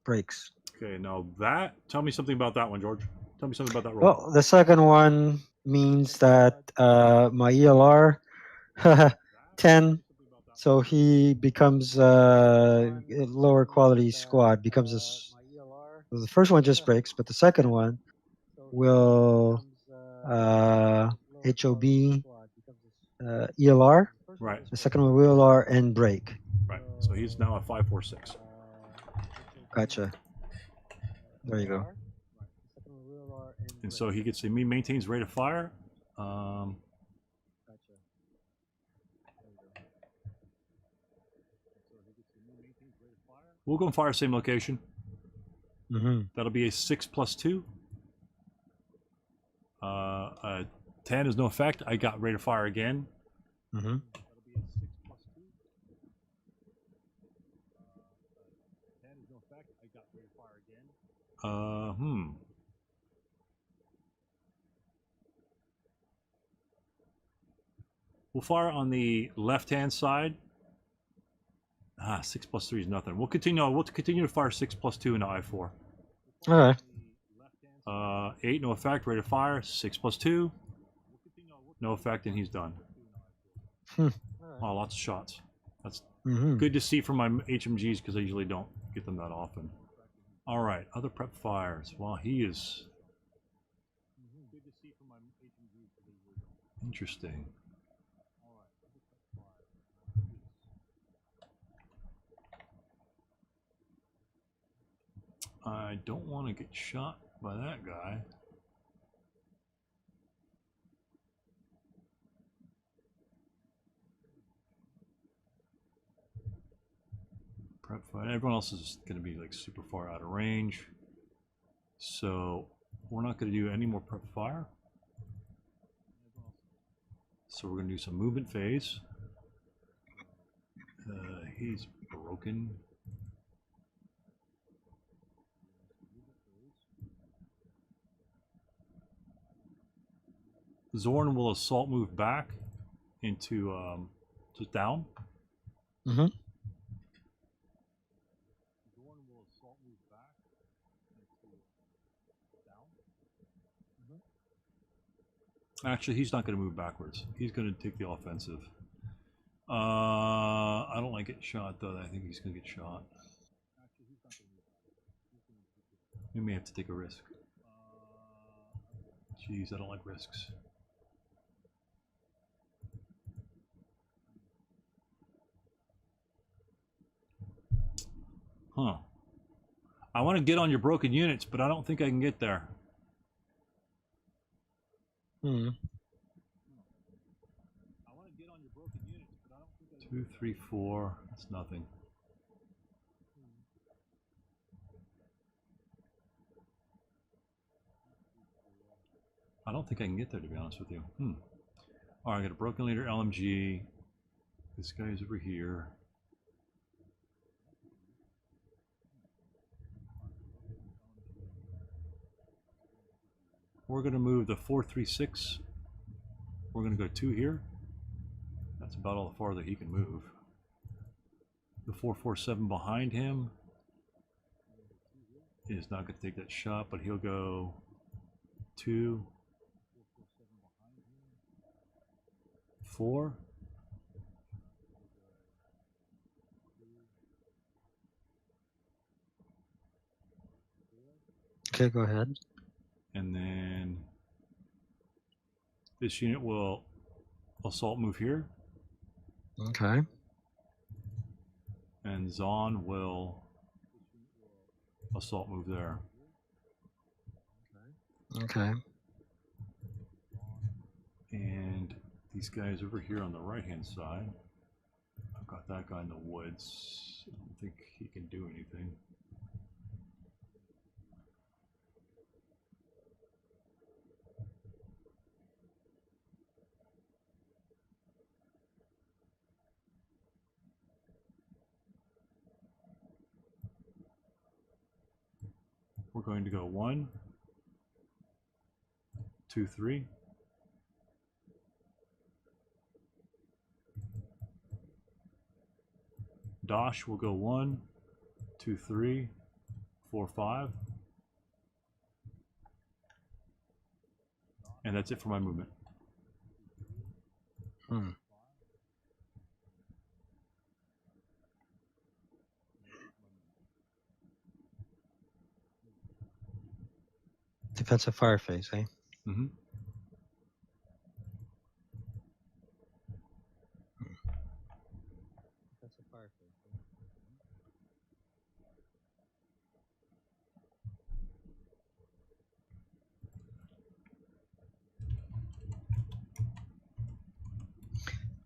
Breaks. Okay, now that, tell me something about that one, George. Tell me something about that roll. Well, the second one means that my ELR 10, so he becomes a lower quality squad. Becomes well, the first one just breaks, but the second one will HOB ELR. Right, The second one will ELR and break. right. So he's now a 5-4-6. Gotcha. There you go. And so he gets, he maintains rate of fire. We'll go and fire same location. That'll be a 6+2. 10 is no effect. I got rate of fire again. We'll fire on the left-hand side. 6+3 is nothing. We'll continue to fire 6+2 into I4. All right. 8, no effect. Rate of fire. 6+2. No effect, and he's done. Oh, lots of shots. That's good to see from my HMGs because I usually don't get them that often. All right, other prep fires. Well, he is interesting. I don't want to get shot by that guy. Prep fire. Everyone else is going to be like super far out of range. So we're not going to do any more prep fire. So we're going to do some movement phase. He's broken. Zorn will assault move back into just down. Actually, he's not going to move backwards. He's going to take the offensive. I don't like getting shot, though. I think he's going to get shot. We may have to take a risk. Jeez, I don't like risks. Huh. I want to get on your broken units, but I don't think I can get there. 2, 3, 4. That's nothing. I don't think I can get there, to be honest with you. All right, I got a broken leader LMG. This guy's over here. We're going to move the 436. We're going to go 2 here. That's about all the farther he can move. The 447 behind him is not going to take that shot, but he'll go 2, 4. Okay, go ahead. And then this unit will assault move here. Okay. And Zahn will assault move there. Okay. And these guys over here on the right-hand side, I've got that guy in the woods. I don't think he can do anything. We're going to go 1, 2, 3. Dosh will go 1, 2, 3, 4, 5. And that's it for my movement. Defensive fire phase, eh? Mm-hmm. Defensive fire phase.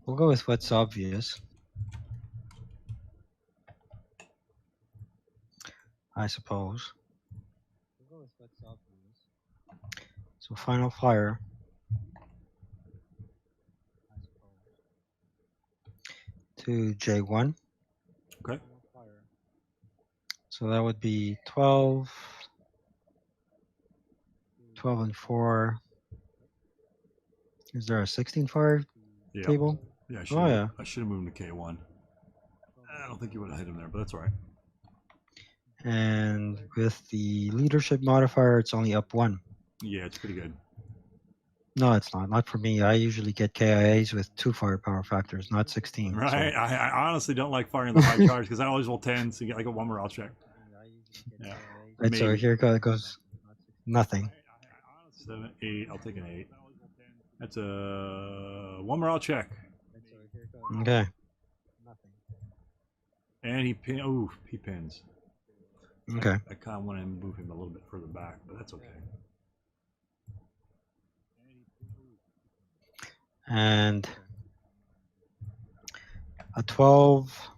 We'll go with what's obvious, I suppose. We'll go with what's obvious. So final fire. To J1. Okay. So that would be 12, 12 and 4. Is there a 16 fire table? Yeah, I should have moved to K1. I don't think you would have hit him there, but that's all right. And with the leadership modifier, it's only up 1. Yeah, it's pretty good. No, it's not. Not for me. I usually get KIAs with 2 firepower factors, not 16. Right. So. I honestly don't like firing the high charge because I always roll 10s to get like a 1 morale check. Yeah. Right, so here it goes. Nothing. 7, 8. I'll take an 8. That's a 1 morale check. Okay. And he pins. Okay. I kind of want to move him a little bit further back, but that's okay. And a 12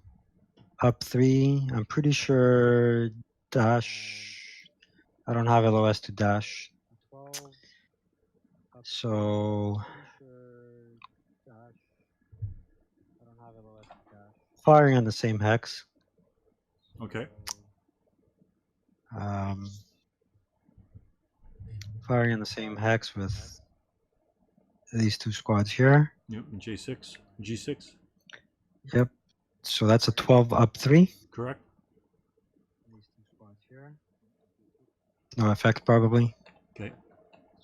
up 3. I'm pretty sure dash. I don't have LOS to dash. So firing on the same hex. Okay. Firing on the same hex with these 2 squads here. Yep, J6, G6. Yep. So that's a 12 up 3. Correct. These 2 squads here. No effect probably. Okay.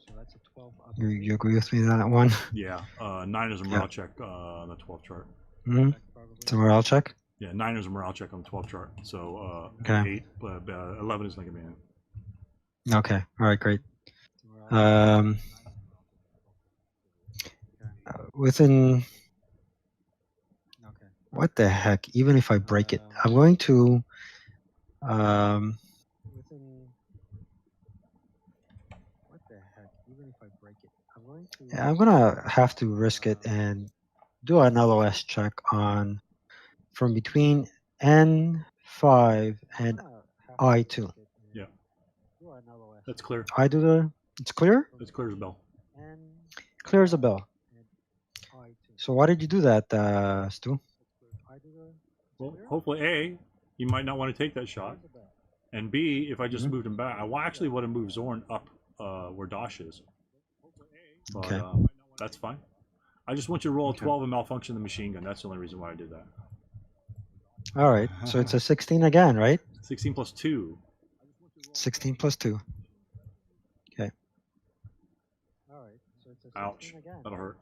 So that's a 12 up. You agree with me on that one? Yeah. 9 is a morale check on the 12 chart. Mm-hmm. It's a morale check. Yeah, 9 is a morale check on the 12 chart. So okay. 8, 11 is not gonna be in. Okay. All right. Great. Within. What the heck? Even if I break it, I'm going to. Yeah, I'm gonna have to risk it and do an LOS check on from between N5 and I2. Yeah. That's clear. I do the. It's clear. It's clear as a bell. Clear as a bell. So why did you do that, Stu? Well, hopefully A, you might not want to take that shot, and B, if I just moved him back, I actually want to move Zorn up where Dosh is. But Okay. that's fine. I just want you to roll a Okay. 12 and malfunction the machine gun. That's the only reason why I did that. All right. So it's a 16 again, right? 16 plus 2. 16 plus 2. Okay. All right. So it's a Ouch. That'll hurt.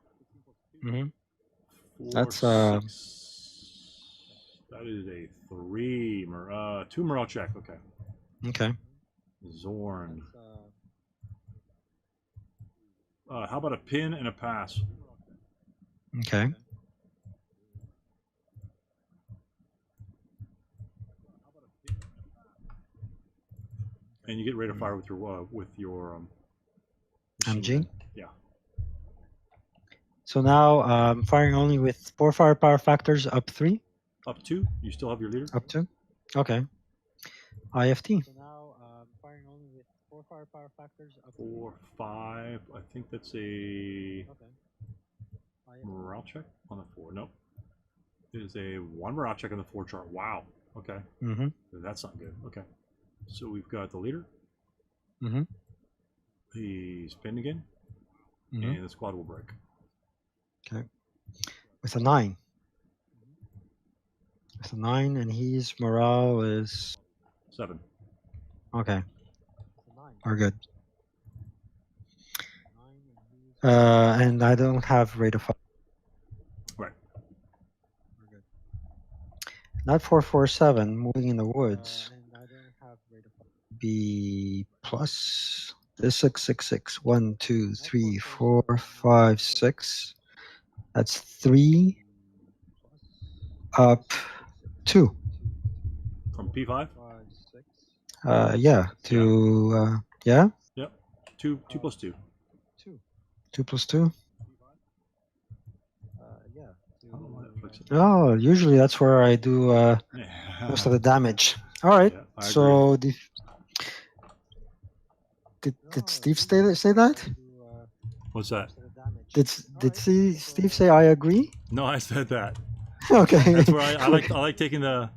Mm-hmm. 4, That's 6. That is a 3. 2 morale check. Okay. okay. Zorn. How about a pin and a pass? Okay. And you get rate of fire with your machine MG. gun. Yeah. So now firing only with 4 firepower factors up 3. Up 2. You still have your leader. Up 2. Okay. IFT. So now firing only with 4 firepower factors up 4, 5. I think that's a morale check on the 4. Nope. It is a 1 morale check on the 4 chart. Wow. Okay. Mm-hmm. That's not good. Okay. So we've got the leader. Mm-hmm. He's pinned again. Mm-hmm. And the squad will break. Okay. With a 9. With a 9, and his morale is 7. okay. We're good. And I don't have rate of fire. Right. We're good. Not 447 moving in the woods. Be plus this 666. 1, 2, 3, 4, 5, 6. That's 3 up 2. From P5? Yeah. To yeah. Yep. 2 plus 2. 2 plus 2. I don't know why that flicks it. Oh, usually that's where I do most of the damage. All right. Yeah, I agree. So did Steve say that? What's that? Did Steve say I agree? No, I said that. Okay. That's where I like taking the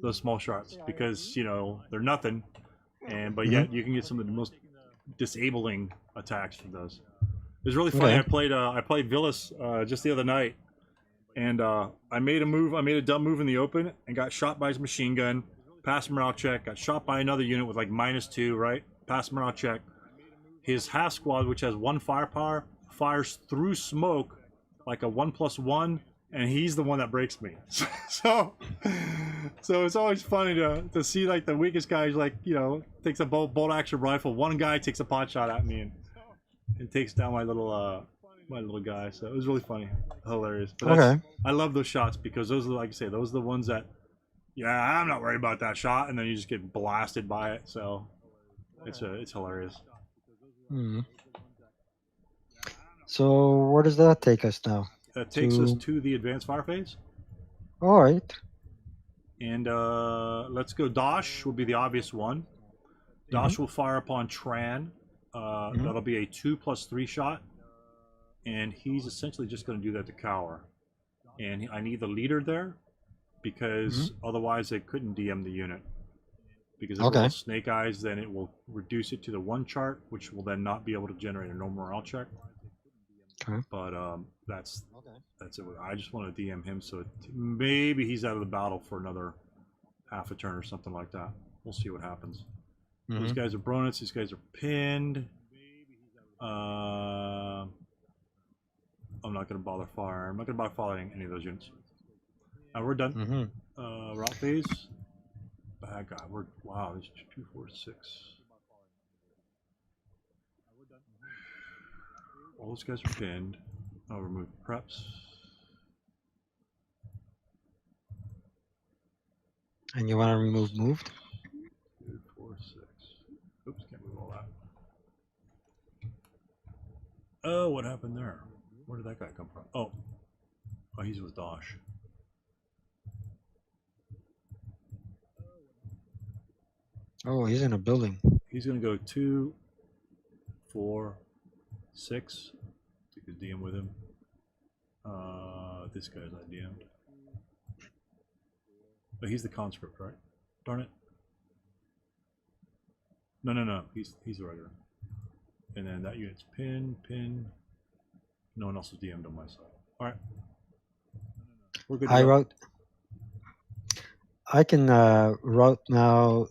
those small shots because, you know, they're nothing, but yet you can get some of the most disabling attacks from those. It was really funny. Okay. I played Villas just the other night, and I made a dumb move in the open and got shot by his machine gun. Passed morale check. Got shot by another unit with like -2. Right. Passed morale check. His half squad, which has 1 firepower, fires through smoke like a 1+1, and he's the one that breaks me. so it's always funny to see like the weakest guy, like, you know, takes a bolt action rifle. One guy takes a pot shot at me and takes down my little guy. So it was really funny, hilarious. But Okay. I love those shots because those are, like I say, those are the ones that, yeah, I'm not worried about that shot, and then you just get blasted by it. So it's hilarious. Hmm. So where does that take us now? That takes us to the advanced fire phase. All right. And let's go. Dosh will be the obvious one. Dosh will fire upon Tran. That'll be a 2+3 shot. And he's essentially just going to do that to Cower. And I need the leader there because otherwise they couldn't DM the unit. Because if it rolls Snake Eyes, then it will reduce it to the 1 chart, which will then not be able to generate a no morale check. Okay. But that's it. I just want to DM him so maybe he's out of the battle for another half a turn or something like that. We'll see what happens. These guys are bronets. These guys are pinned. I'm not going to bother firing. I'm not going to bother firing any of those units. We're done. Route phase. Bad guy. Wow. There's 2, 4, 6. All those guys are pinned. I'll remove preps. And you want to remove moved? 2, 4, 6. Oops, can't move all that. Oh, what happened there? Where did that guy come from? Oh, he's with Dosh. Oh, he's in a building. He's gonna go 2, 4, 6. Take his DM with him. This guy's not DM'd. But he's the conscript, right? Darn it. No. He's the regular. And then that unit's pin. No one else is DM'd on my side. All right. We're good to I go. wrote. I can route now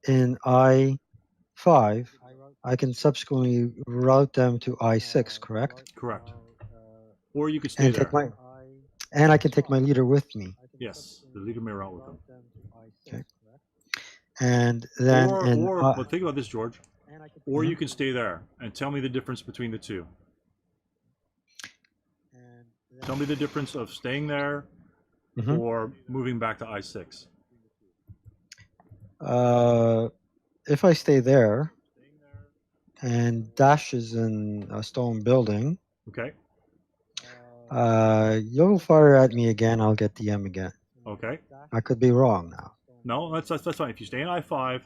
in I5. I can subsequently route them to I6, correct? Correct. Or you could stay And there. take my and I can take my leader with me. Yes, the leader may route with them. Okay. And then But think about this, George. Or you can stay there and tell me the difference between the two. Tell me the difference of staying there or moving back to I6. If I stay there and Dash is in a stone building, Okay. you'll fire at me again. I'll get DM again. Okay. I could be wrong now. No, that's fine. If you stay in I5,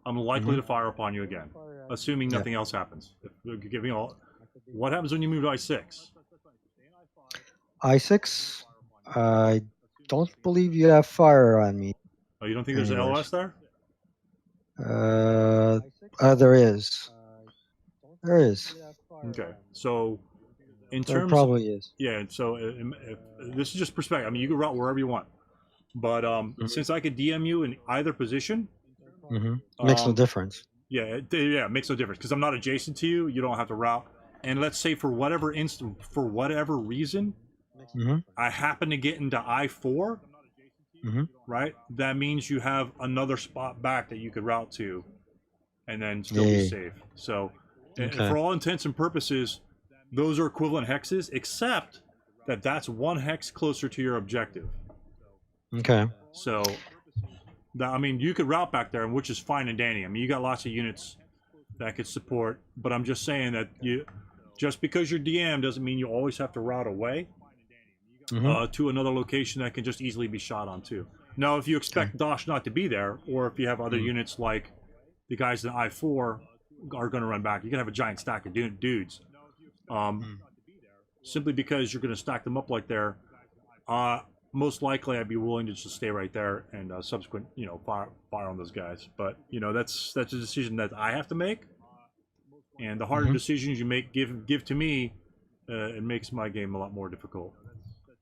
I'm likely to fire upon you again, assuming nothing else happens. Give me all. What happens when you move to I6? I6, I don't believe you have fire on me. Oh, you don't think there's an LOS there? There is. There is. Okay. So, in There terms, probably is. yeah. So this is just perspective. I mean, you can route wherever you want, but since I could DM you in either position, Makes no difference. Yeah, it makes no difference because I'm not adjacent to you. You don't have to route. And let's say for whatever reason, I happen to get into I4, right? That means you have another spot back that you could route to, and then still be safe. So, and for all intents and purposes, those are equivalent hexes, except that that's one hex closer to your objective. Okay. So, I mean, you could route back there, which is fine and dandy. I mean, you got lots of units that could support, but I'm just saying that just because you're DM doesn't mean you always have to route away to another location that can just easily be shot on too. Now, if you expect Dosh not to be there, or if you have other units like the guys in I4 are going to run back, you can have a giant stack of dudes. Simply because you're going to stack them up like there, most likely I'd be willing to just stay right there and subsequent, fire on those guys. But that's a decision that I have to make, and the harder decisions you make give to me, it makes my game a lot more difficult.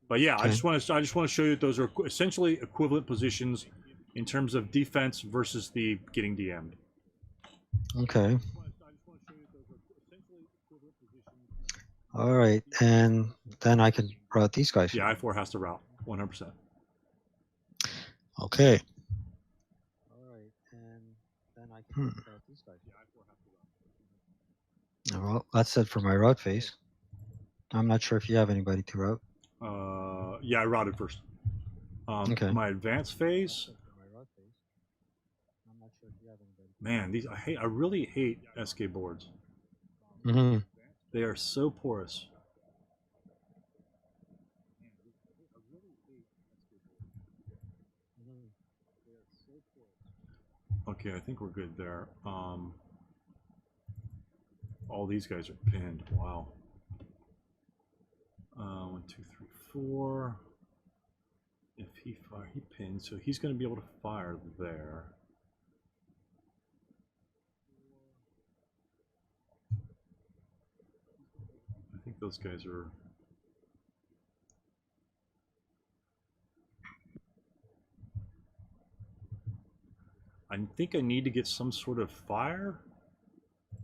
But yeah, I just want to show you that those are essentially equivalent positions in terms of defense versus the getting DM'd. Okay. All right, and then I can route these guys. Yeah, I4 has to route 100%. Okay. All right, and then I can route these guys. Well, that's it for my route phase. I'm not sure if you have anybody to route. Yeah, I routed first. Okay. My advanced phase. Man, I really hate SK boards. They are so porous. Okay, I think we're good there. All these guys are pinned. Wow. 1, 2, 3, 4. If he pins, so he's going to be able to fire there. I think those guys are. I think I need to get some sort of fire.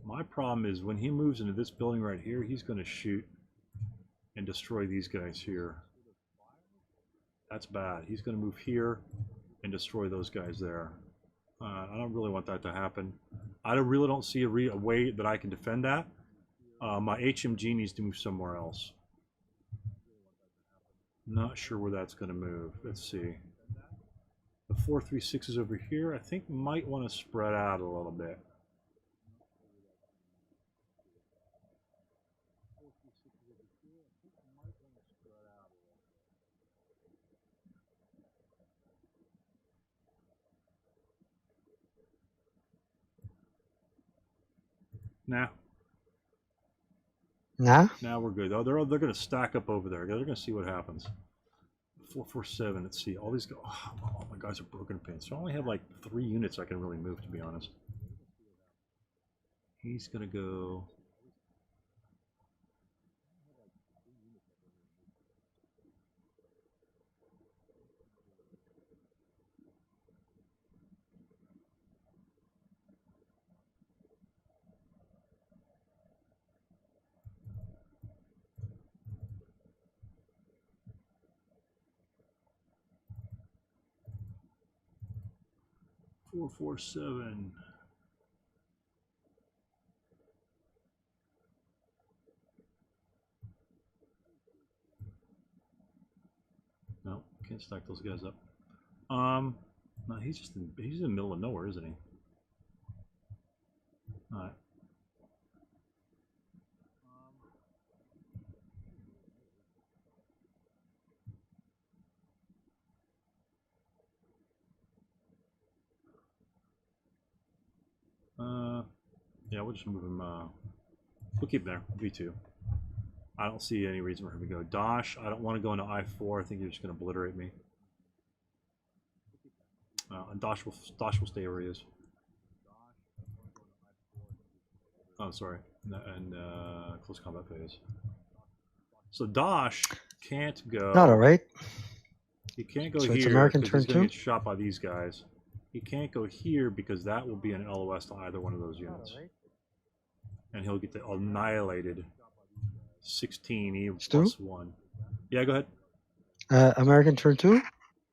My problem is when he moves into this building right here, he's going to shoot and destroy these guys here. That's bad. He's going to move here and destroy those guys there. I don't really want that to happen. I really don't see a way that I can defend that. My HMG needs to move somewhere else. Not sure where that's going to move. Let's see. The 436 is over here. I think might want to spread out a little bit. Nah. Nah? Now we're good. Oh, they're going to stack up over there. They're going to see what happens. 447. Let's see. All these guys. Oh, all my guys are broken pins. So I only have like 3 units I can really move, to be honest. He's gonna go. Four, 4, 7. No, can't stack those guys up. No, he's in the middle of nowhere, isn't he? All right. Yeah, we'll just move him. We'll keep him there. V2. I don't see any reason for him to go. Dosh, I don't want to go into I4. I think you're just going to obliterate me. And Dosh will stay where he is. Oh, sorry. And close combat phase. So Dosh can't go. Not all right. He can't go So here it's American because turn he's going to two? get shot by these guys. He can't go here because that will be an LOS to either one of those units. And he'll get annihilated. 16 E Stu? plus 1. Yeah, go ahead. American turn 2?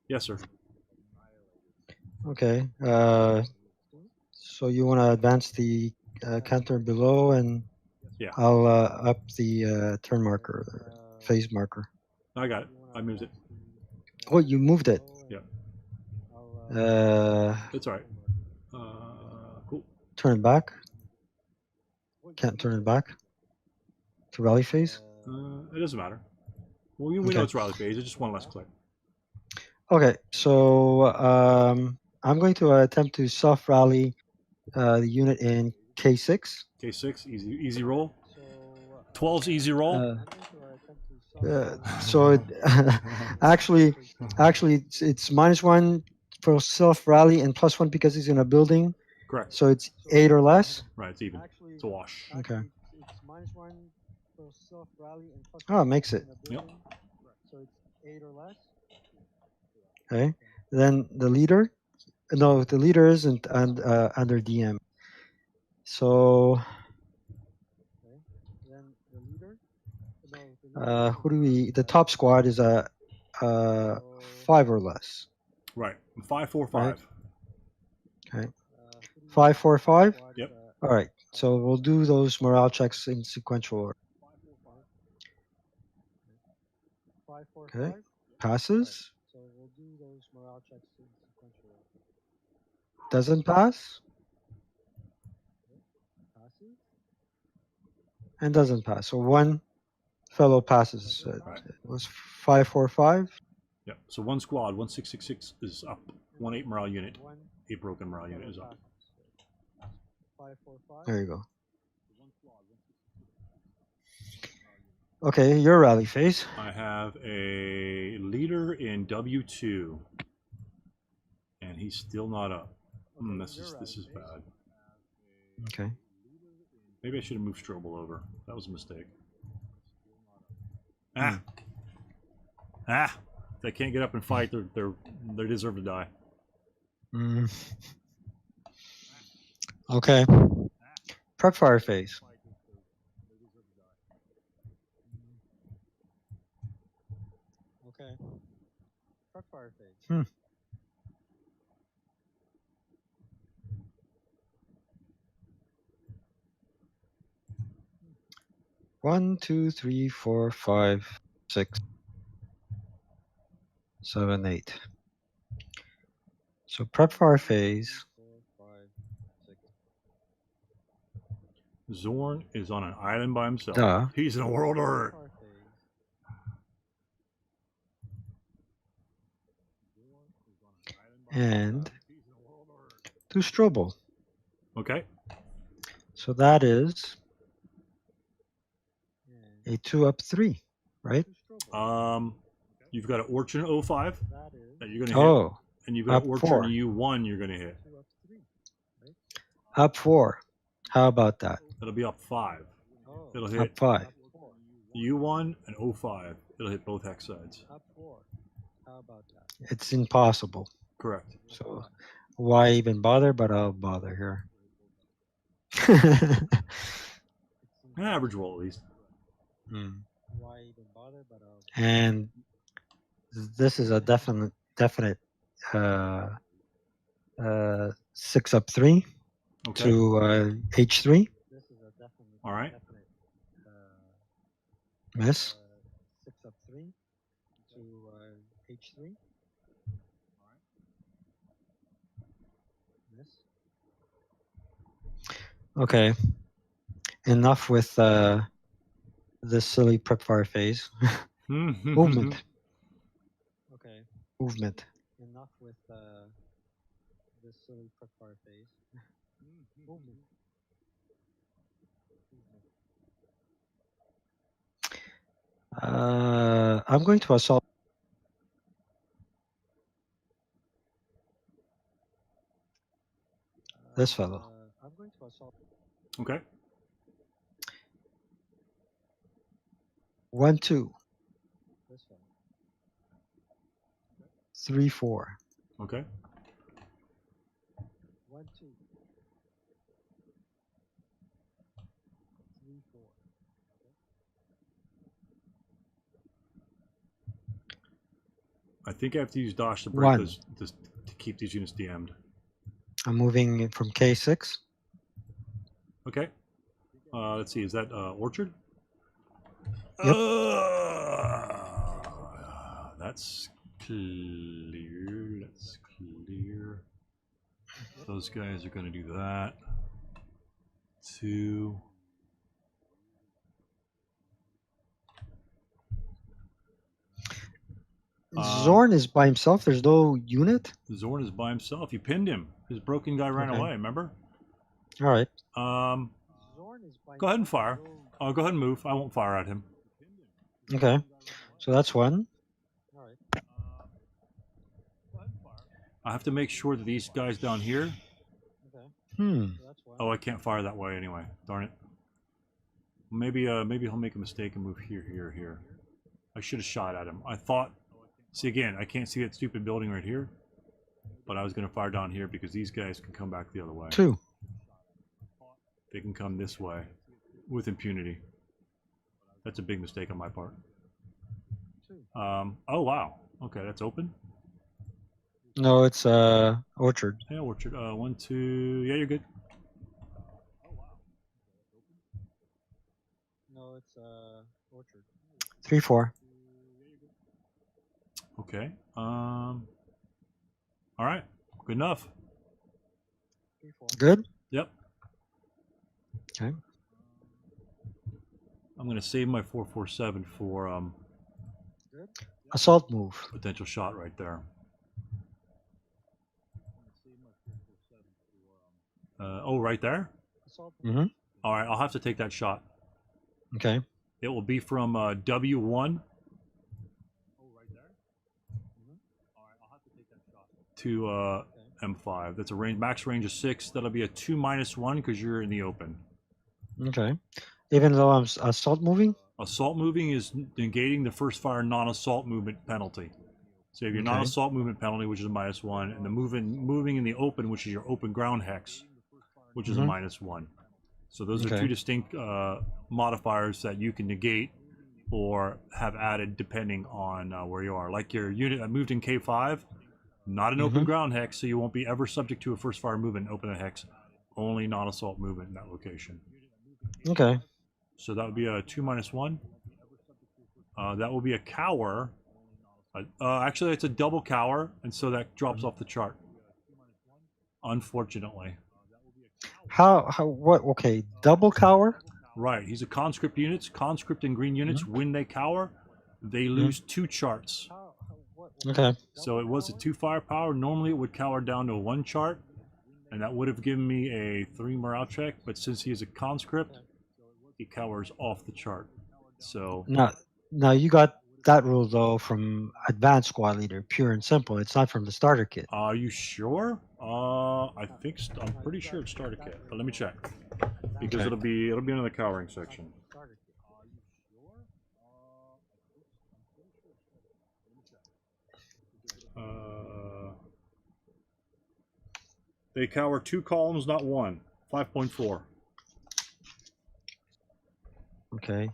Yes, sir. Okay. So you want to advance the counter below, and Yeah. I'll up the turn marker, phase marker. I got it. I moved it. Oh, you moved it. Yeah. It's all right. Cool. Turn it back. Can't turn it back to rally phase. It doesn't matter. Well, we know Okay. it's rally phase. It's just one less click. Okay, so I'm going to attempt to soft rally the unit in K6. K6, easy roll. 12's easy roll. So actually, it's -1 for self rally and +1 because he's in a building. Correct. So it's 8 or less. Right, it's even. It's a wash. Okay. Oh, it makes it. Yep. Okay. Then the leader. No, the leader isn't under DM. So who do we? The top squad is a 5 or less. Right. 5, 4, 5. Okay. 5, 4, 5. Yep. All right. So we'll do those morale checks in sequential order. Okay. Passes. Doesn't pass. And doesn't pass. So one fellow passes. Right. It was 5, 4, 5. Yep. So one squad, 1666 is up. 1 8 morale unit. 8 broken morale unit is up. There you go. Okay, your rally phase. I have a leader in W2. And he's still not up. This is bad. Okay. Maybe I should have moved Strobel over. That was a mistake. Ah. They can't get up and fight. They deserve to die. Okay. Prep fire phase. Okay. Prep fire phase. 1, 2, 3, 4, 5, 6, 7, 8. So prep fire phase. Zorn is on an island by himself. Duh. He's in a world of hurt. And to Strobel. Okay. So that is a 2 up 3, right? You've got an Orchard 05 that you're gonna hit. Oh, And you've got up Orchard 4. U1 you're gonna hit. Up 4. How about that? It'll be up 5. It'll Up hit 5. U1 and O5. It'll hit both hex sides. It's impossible. Correct. So why even bother? But I'll bother here. Average roll at least. And this is a definite 6 up 3 Okay. to H3. All right. Miss. Okay. Enough with this silly prep fire phase. Movement. Movement. Enough with this silly prep fire phase. Movement. I'm going to assault this fellow. Okay. 1, 2. 3, 4. Okay. 1, 2. 3, 4. I think I have to use dodge to break 1. this to keep these units DM'd. I'm moving from K6. Okay. Let's see. Is that Orchard? Yep. That's clear. That's clear. Those guys are going to do that. 2. Zorn is by himself. There's no unit. Zorn is by himself. You pinned him. His broken guy ran away. Remember? All right. Go ahead and fire. Go ahead and move. I won't fire at him. Okay. So that's 1. I have to make sure that these guys down here. Oh, I can't fire that way anyway. Darn it. Maybe he'll make a mistake and move here. I should have shot at him. I thought. See again, I can't see that stupid building right here. But I was going to fire down here because these guys can come back the other way. 2. They can come this way with impunity. That's a big mistake on my part. Oh wow. Okay, that's open. No, it's Orchard. Yeah, Orchard. 1, 2. Yeah, you're good. No, it's Orchard. 3, 4. Okay. All right. Good enough. Good. Yep. Okay. I'm gonna save my 447 for Assault move. potential shot right there. Oh, right there. Mm-hmm. All right, I'll have to take that shot. Okay. It will be from W1 to M5. That's a range, max range of 6. That'll be a 2-1 because you're in the open. Okay. Even though I'm assault moving? Assault moving is negating the first fire non-assault movement penalty. So if your non-assault movement penalty, which is a -1, and the moving in the open, which is your open ground hex, which is a -1. So those are 2 distinct modifiers that you can negate or have added depending on where you are. Like your unit that moved in K5, not an open ground hex, so you won't be ever subject to a first fire movement in open hex. Only non-assault movement in that location. Okay. So that would be a 2-1. That will be a cower. Actually, it's a double cower, and so that drops off the chart. Unfortunately. What? Okay. Double cower? Right. He's a conscript units. Conscript and green units, when they cower, they lose 2 charts. Okay. So it was a 2 firepower. Normally it would cower down to a 1 chart, and that would have given me a 3 morale check, but since he is a conscript, he cowers off the chart. So now you got that rule though from advanced squad leader, pure and simple. It's not from the starter kit. Are you sure? I'm pretty sure it's starter kit, but let me check because Okay. it'll be in the cowering section. They cower 2 columns, not 1. 5.4. Okay.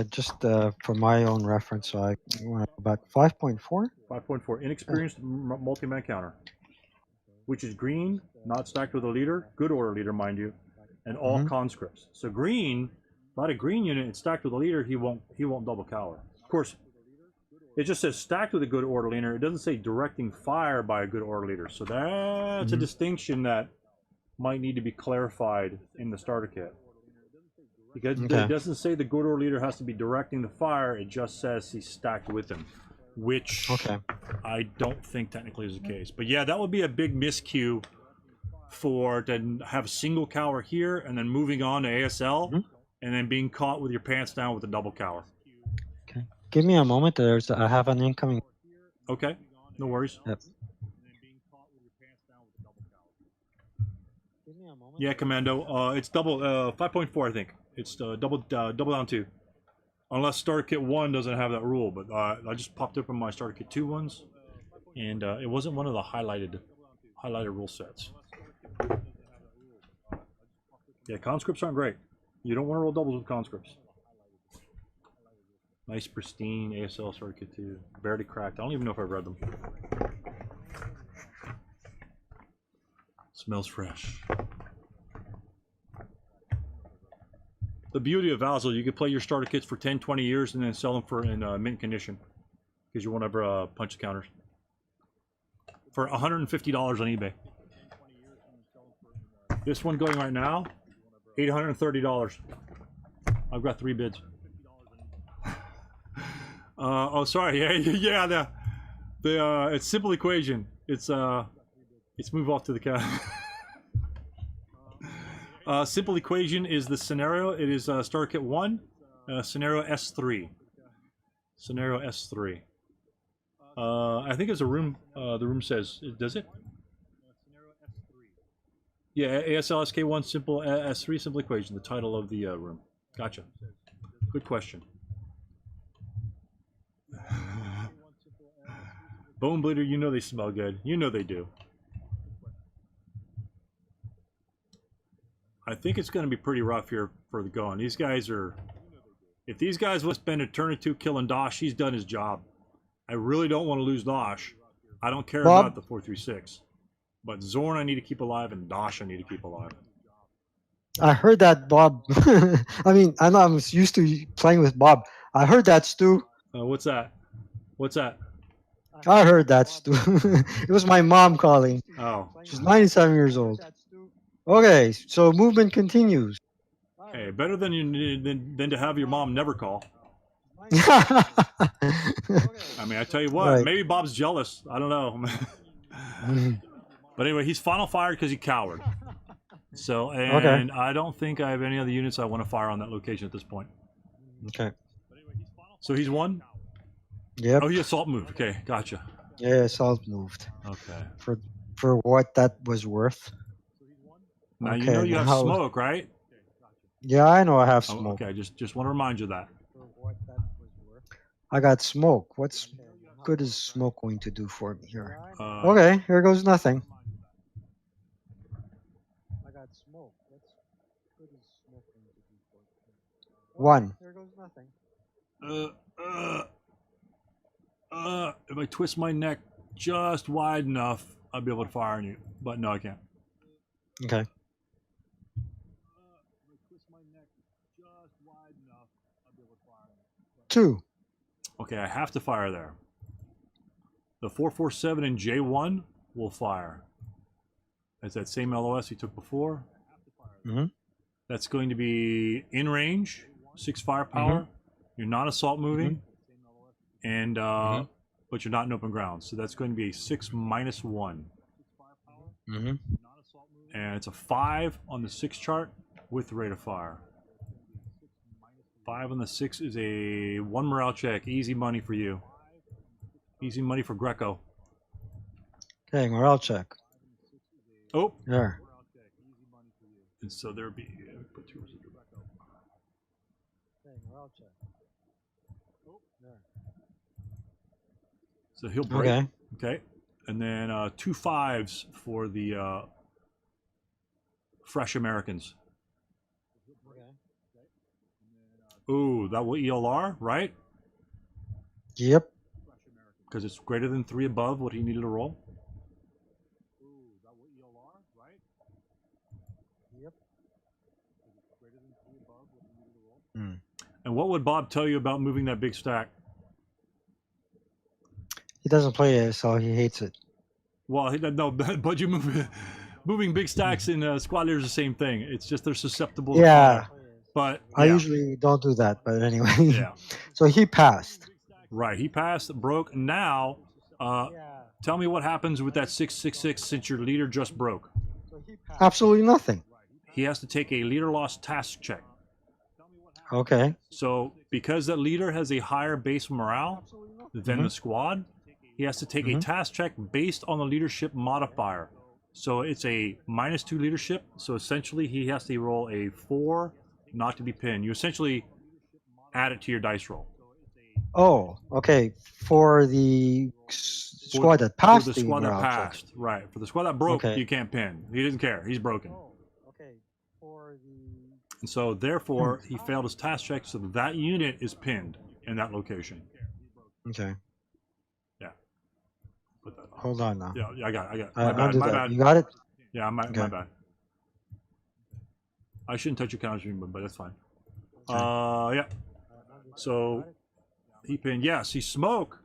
Just for my own reference, so I went about 5.4. 5.4. Inexperienced multi-man counter, which is green, not stacked with a leader, good order leader, mind you, and all conscripts. So green, not a green unit, it's stacked with a leader. He won't double cower. Of course, it just says stacked with a good order leader. It doesn't say directing fire by a good order leader. So that's a distinction that might need to be clarified in the starter kit. Because it doesn't say the good order leader has to be directing the fire. It just says he's stacked with him, which I don't think technically is the case. But yeah, that would be a big miscue for to have a single cower here and then moving on to ASL and then being caught with your pants down with a double cower. Okay. Give me a moment. I have an incoming. Okay, no worries. Yep. Yeah, Commando. It's double 5.4, I think. It's double down 2. Unless starter kit 1 doesn't have that rule, but I just popped up in my starter kit 2 ones, and it wasn't one of the highlighted rule sets. Yeah, conscripts aren't great. You don't want to roll doubles with conscripts. Nice pristine ASL starter kit 2. Barely cracked. I don't even know if I read them. Smells fresh. The beauty of Vassal, you can play your starter kits for 10, 20 years and then sell them for in mint condition because you won't ever punch the counters. For $150 on eBay. This one going right now, $830. I've got 3 bids. Oh, sorry. Yeah. It's simple equation. It's move off to the cat. Simple equation is the scenario. It is starter kit 1, scenario S3. Scenario S3. I think it's a room. The room says, does it? Yeah, ASLSK1 simple S3 simple equation. The title of the room. Gotcha. Good question. Bone Bleeder, you know they smell good. You know they do. I think it's going to be pretty rough here for the going. These guys are... If these guys will spend a turn or two killing Dosh, he's done his job. I really don't want to lose Dosh. I don't care about the 436. But Zorn I need to keep alive, and Dosh I need to keep alive. I heard that, Bob. I mean, I know I'm used to playing with Bob. I heard that, Stu. What's that? What's that? I heard that, Stu. It was my mom calling. Oh. She's 97 years old. Okay, so movement continues. Hey, better than to have your mom never call. I I mean, I tell you what, maybe Bob's jealous. I don't know. But anyway, he's final fired because he cowered. So, and I don't think I have any other units I want to fire on that location at this point. Okay. So he's one? Yep. Oh, he assault moved. Okay, gotcha. Yeah, assault moved. Okay. For what that was worth. Now you know you have smoke, right? Yeah, I know I have smoke. Okay, just want to remind you of that. I got smoke. What's good is smoke going to do for me here? Okay, here goes nothing. I got smoke. What's good is smoke going to do for me? 1. Here goes nothing. If I twist my neck just wide enough, I'll be able to fire on you. But no, I can't. Okay. 2. Okay, I have to fire there. The 447 and J1 will fire. That's that same LOS we took before. That's going to be in range, 6 firepower. You're not assault moving, and but you're not in open ground. So that's going to be a 6 minus 1. And it's a 5 on the 6 chart with rate of fire. 5 on the 6 is a 1 morale check. Easy money for you. Easy money for Greco. Okay, morale check. Oh, There. and so there'd be put 2 residual. Okay, morale check. There. So he'll break. Okay. Okay, and then 2 5s for the fresh Americans. Ooh, that will ELR, right? Yep. Because it's greater than 3 above what he needed to roll. Hmm. And what would Bob tell you about moving that big stack? He doesn't play it, so he hates it. Well, no, but you moving big stacks in squad leaders is the same thing. It's just they're susceptible to Yeah. fire. But I yeah, usually don't do that, but anyway. yeah, So he passed. right. He passed, broke. Now, tell me what happens with that 666 since your leader just broke. Absolutely nothing. He has to take a leader loss task check. Okay. So because that leader has a higher base morale than the squad, he has to take a task check based on the leadership modifier. So it's a -2 leadership. So essentially he has to roll a 4 not to be pinned. You essentially add it to your dice roll. Oh, okay. For the squad that passed For the squad that morale check. passed, right. For the squad that broke, Okay. you can't pin. He doesn't care. He's broken. Okay. For the And so therefore he failed his task check, so that unit is pinned in that location. Okay. Yeah. Put that on. Hold on now. Yeah, I got it. Undo My that. bad. You got it? Yeah, my Okay. bad. I shouldn't touch your counter stream, but that's fine. Okay. Yeah. So he pinned. Yeah, see, smoke.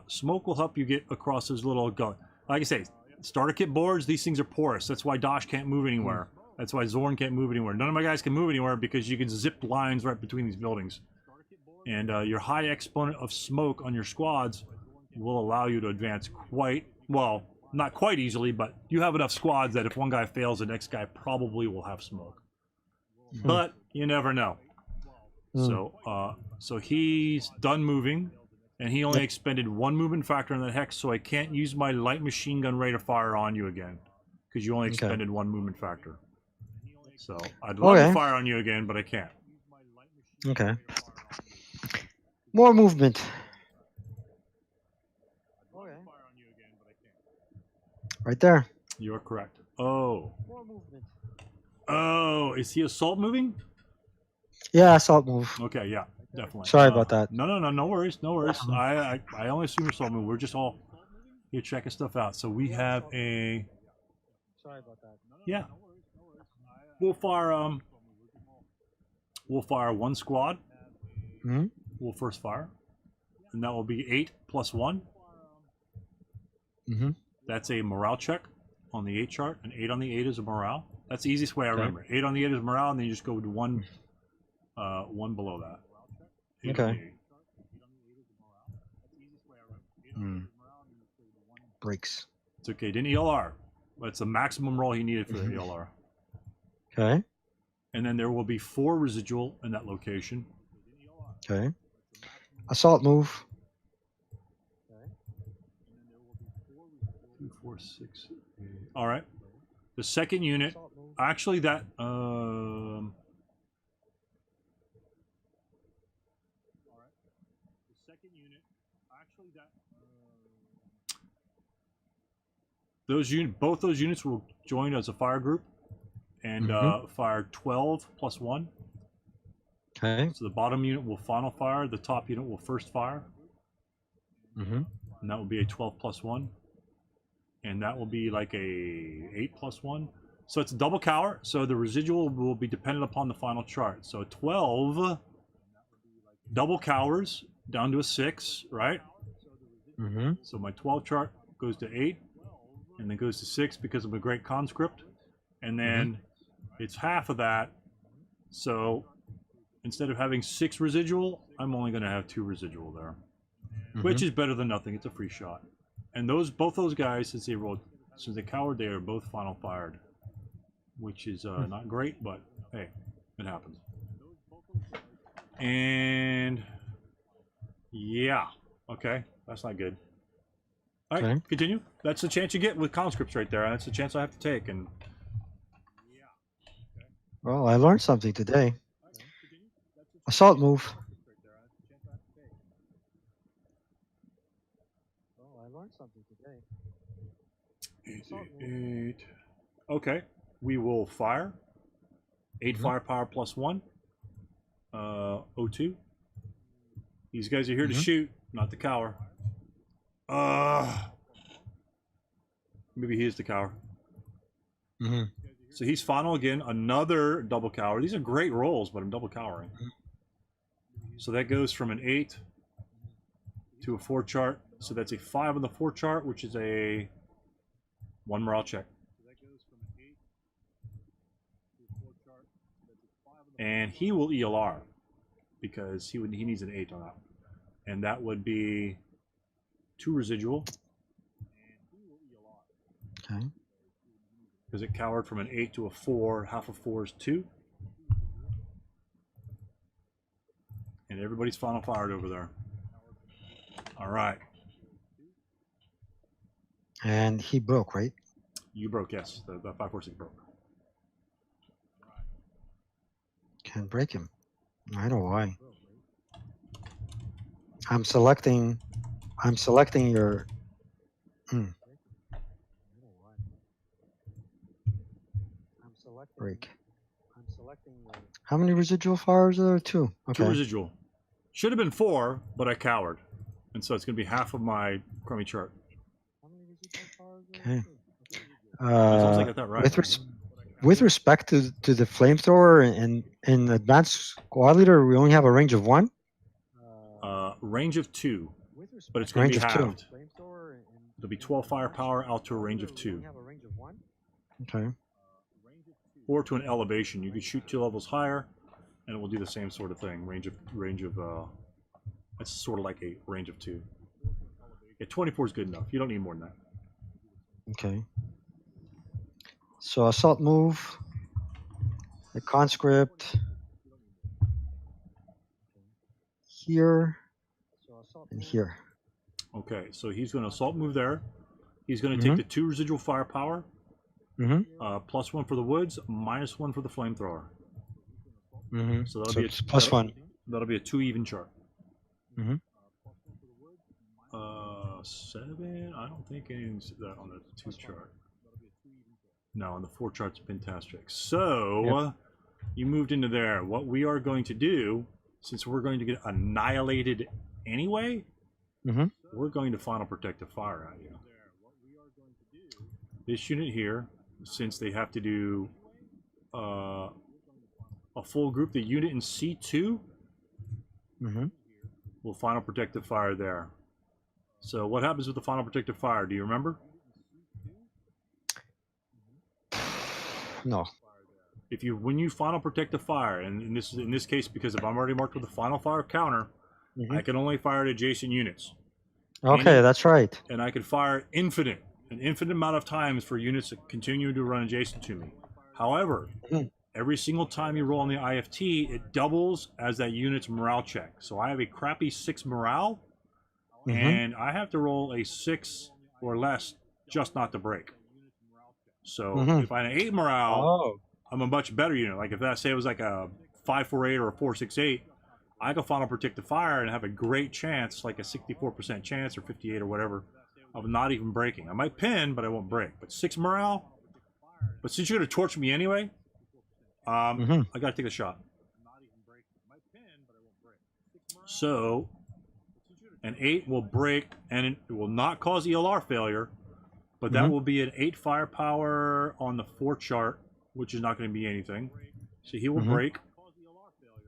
Smoke will help you get across his little gun. Like I say, starter kit boards. These things are porous. That's why Dosh can't move anywhere. That's why Zorn can't move anywhere. None of my guys can move anywhere because you can zip lines right between these buildings. And your high exponent of smoke on your squads will allow you to advance quite well. Not quite easily, but you have enough squads that if one guy fails, the next guy probably will have smoke. But you never know. So he's done moving, and he only expended 1 movement factor in that hex, so I can't use my light machine gun rate of fire on you again, because you only expended 1 movement factor. So I'd love to fire on you again, but I can't. Okay. More movement. Right there. You are correct. Oh. More movement. Oh, is he assault moving? Yeah, assault move. Okay, yeah, definitely. Sorry about that. No worries. I only assume assault move. We're just all here checking stuff out. So we have a. Sorry about that. Yeah. We'll fire 1 squad. We'll first fire, and that will be 8 + 1. That's a morale check on the 8 chart, and 8 on the 8 is a morale. That's the easiest way I remember. 8 on the 8 is morale, and then you just go to 1 below that. 8 on the 8. Breaks. It's okay. Didn't ELR. That's the maximum roll he needed for the ELR. Okay. And then there will be 4 residual in that location. Okay. Assault move. 2, 4, 6, 8. All right. The second unit, actually, that both those units will join as a fire group and fire 12 + 1. Okay. So the bottom unit will final fire, the top unit will first fire. And that will be a 12 + 1. And that will be like a 8 + 1. So it's a double cower, so the residual will be dependent upon the final chart. So 12 double cowers down to a 6, right? So my 12 chart goes to 8, and then goes to 6 because I'm a great conscript. And then it's half of that. So instead of having 6 residual, I'm only going to have 2 residual there, which is better than nothing. It's a free shot. And both those guys, since they cowered, they are both final fired, which is not great, but hey, it happens. And yeah, okay, that's not good. All right, Okay. continue. That's the chance you get with conscripts right there. That's the chance I have to take. And Well, I learned something today. Assault move. Well, I learned something today. 8. Okay, we will fire. 8 firepower plus 1. 02. These guys are here to shoot, not to cower. Maybe he is the cower. So he's final again. Another double cower. These are great rolls, but I'm double cowering. So that goes from an 8 to a 4 chart. So that's a 5 on the 4 chart, which is a 1 morale check. And he will ELR because he needs an 8 on that. And that would be 2 residual. Okay. Because it cowered from an 8 to a 4. Half of 4 is 2. And everybody's final fired over there. All right. And he broke, right? You broke, yes. The 546 broke. Can't break him. I know why. I'm selecting your break. How many residual fires are there? 2. 2 Okay. residual. Should have been 4, but I cowered. And so it's going to be half of my crummy chart. Okay. As long as I got that right. With respect to the flamethrower in advanced squad leader, we only have a range of 1. Range of 2, but it's going to be Range of 2. halved. It'll be 12 firepower out to a range of 2. Okay. Or to an elevation. You could shoot 2 levels higher, and it will do the same sort of thing. Range of that's sort of like a range of 2. Yeah, 24 is good enough. You don't need more than that. Okay. So assault move, the conscript here and here. Okay, so he's going to assault move there. He's going to take the 2 residual firepower, plus 1 for the woods, minus 1 for the flamethrower. So that'll be it's plus 1. That'll be a 2 even chart. 7. I don't think anything's that on the 2 chart. No, on the 4 chart's Pentastic. So you moved into there. What we are going to do, since we're going to get annihilated anyway, we're going to final protective fire at you. This unit here, since they have to do a full group, the unit in C2 will final protective fire there. So what happens with the final protective fire? Do you remember? No. When you final protective fire, and in this case, because if I'm already marked with a final fire counter, I can only fire at adjacent units. Okay, that's right. And I can fire an infinite amount of times for units that continue to run adjacent to me. However, every single time you roll on the IFT, it doubles as that unit's morale check. So I have a crappy 6 morale, and I have to roll a 6 or less just not to break. So if I had an 8 morale, I'm a much better unit. Like if that, say it was like a 548 or a 468, I can final protective fire and have a great chance, like a 64% chance or 58 or whatever, of not even breaking. I might pin, but I won't break. But 6 morale. But since you're gonna torch me anyway, I gotta take a shot. So an 8 will break, and it will not cause ELR failure, but that will be an 8 firepower on the 4 chart, which is not going to be anything. So he will break.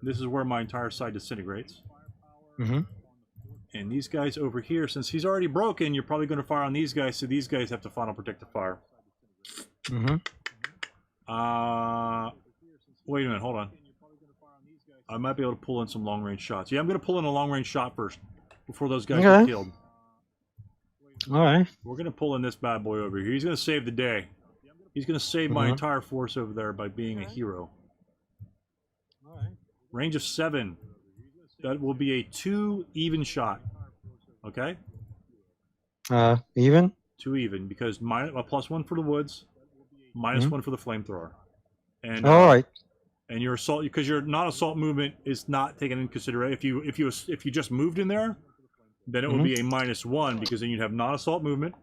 This is where my entire side disintegrates. And these guys over here, since he's already broken, you're probably going to fire on these guys, so these guys have to final protective fire. Wait a minute, hold on. I might be able to pull in some long-range shots. Yeah, I'm going to pull in a long-range shot first, before those guys get killed. All right. We're going to pull in this bad boy over here. He's going to save the day. He's going to save my entire force over there by being a hero. Range of 7. That will be a 2 even shot. Okay? Even? 2 even, because a +1 for the woods, -1 for the flamethrower. And All right. and your assault, because your non-assault movement is not taken into consideration. If you just moved in there, then it would be a -1, because then you'd have non-assault movement,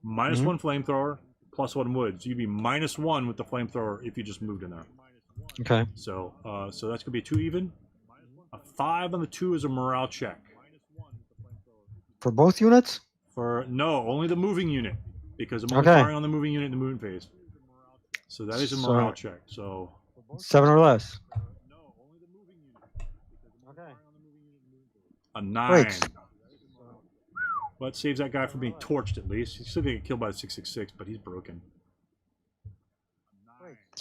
-1 flamethrower, +1 woods. You'd be -1 with the flamethrower if you just moved in there. Okay. So so that's gonna be a 2 even. A 5 on the 2 is a morale check. For both units? For no, only the moving unit, because I'm only Okay. firing on the moving unit in the movement phase. So that is a morale check. So 7 or less. Okay. a 9. Breaks. Well, that saves that guy from being torched at least. He's still gonna get killed by the 666, but he's broken.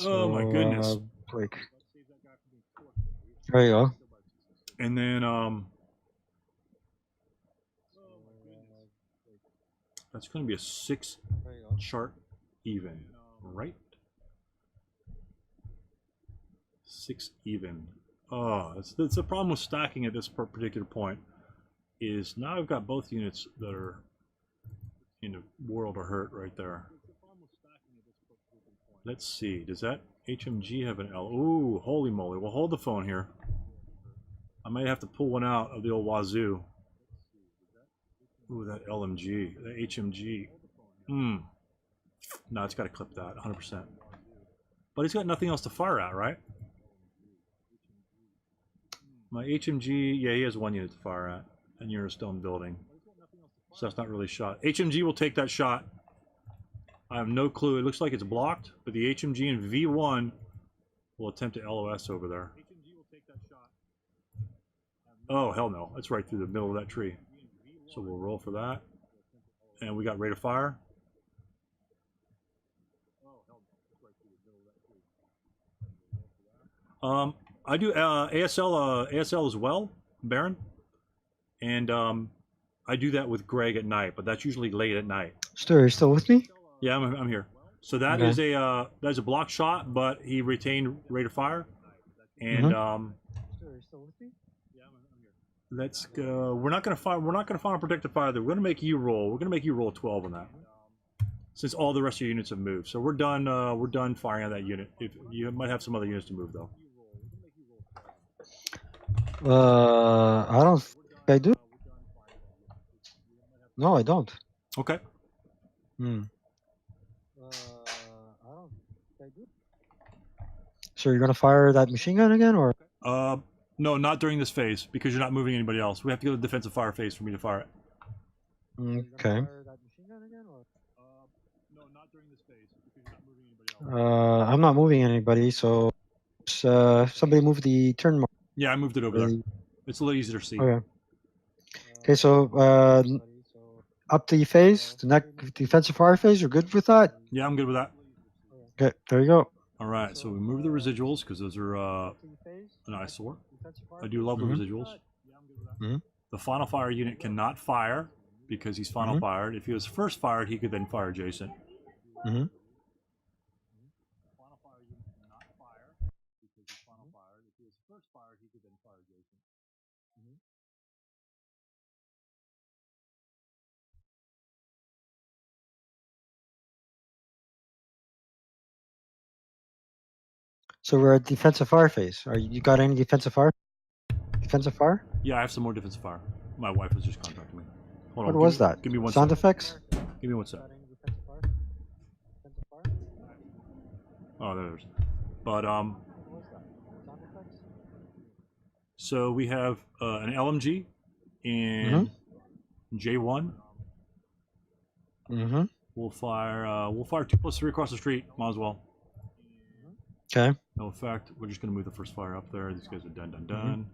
Oh my goodness. Break. There you go. And then that's gonna be a 6 chart even, right? 6 even. Oh, that's the problem with stacking at this particular point. Is now I've got both units that are in the world of hurt right there. Let's see. Does that HMG have an L? Ooh, holy moly. We'll hold the phone here. I might have to pull one out of the old wazoo. Ooh, that LMG. That HMG. No, it's got to clip that, 100%. But he's got nothing else to fire at, right? My HMG, yeah, he has 1 unit to fire at. And you're still in building. So that's not really shot. HMG will take that shot. I have no clue. It looks like it's blocked, but the HMG and V1 will attempt to LOS over there. Oh, hell no. It's right through the middle of that tree. So we'll roll for that. And we got rate of fire. I do ASL as well, Baron. And I do that with Greg at night, but that's usually late at night. Stu, are you still with me? Yeah, I'm here. So that is that's a block shot, but he retained rate of fire. And let's go. We're not gonna fire. We're not gonna fire a protected fire. We're gonna make you roll. We're gonna make you roll 12 on that, since all the rest of your units have moved. So we're done. We're done firing on that unit. If you might have some other units to move though. I don't think I do. No, I don't. Okay. So you're gonna fire that machine gun again, or? No, not during this phase, because you're not moving anybody else. We have to go to the defensive fire phase for me to fire it. Okay. No, not during this phase, because you're not moving anybody else. I'm not moving anybody, so somebody move the turn mark. Yeah, I moved it over there. It's a little easier to see. Okay. Okay, so up the phase, the next defensive fire phase. You're good with that? Yeah, I'm good with that. Okay, there you go. All right, so we move the residuals because those are an eyesore. I do love the residuals. The final fire unit cannot fire because he's final fired. If he was first fired, he could then fire adjacent. So we're at defensive fire phase. You got any defensive fire? Defensive fire? Yeah, I have some more defensive fire. My wife was just contacting me. Hold What on, was that? Give me one Sound sec. effects? Give me one sec. Oh, there's. But so we have an LMG in J1. We'll fire 2+3 across the street. Might as well. Okay. No effect. We're just gonna move the first fire up there. These guys are done.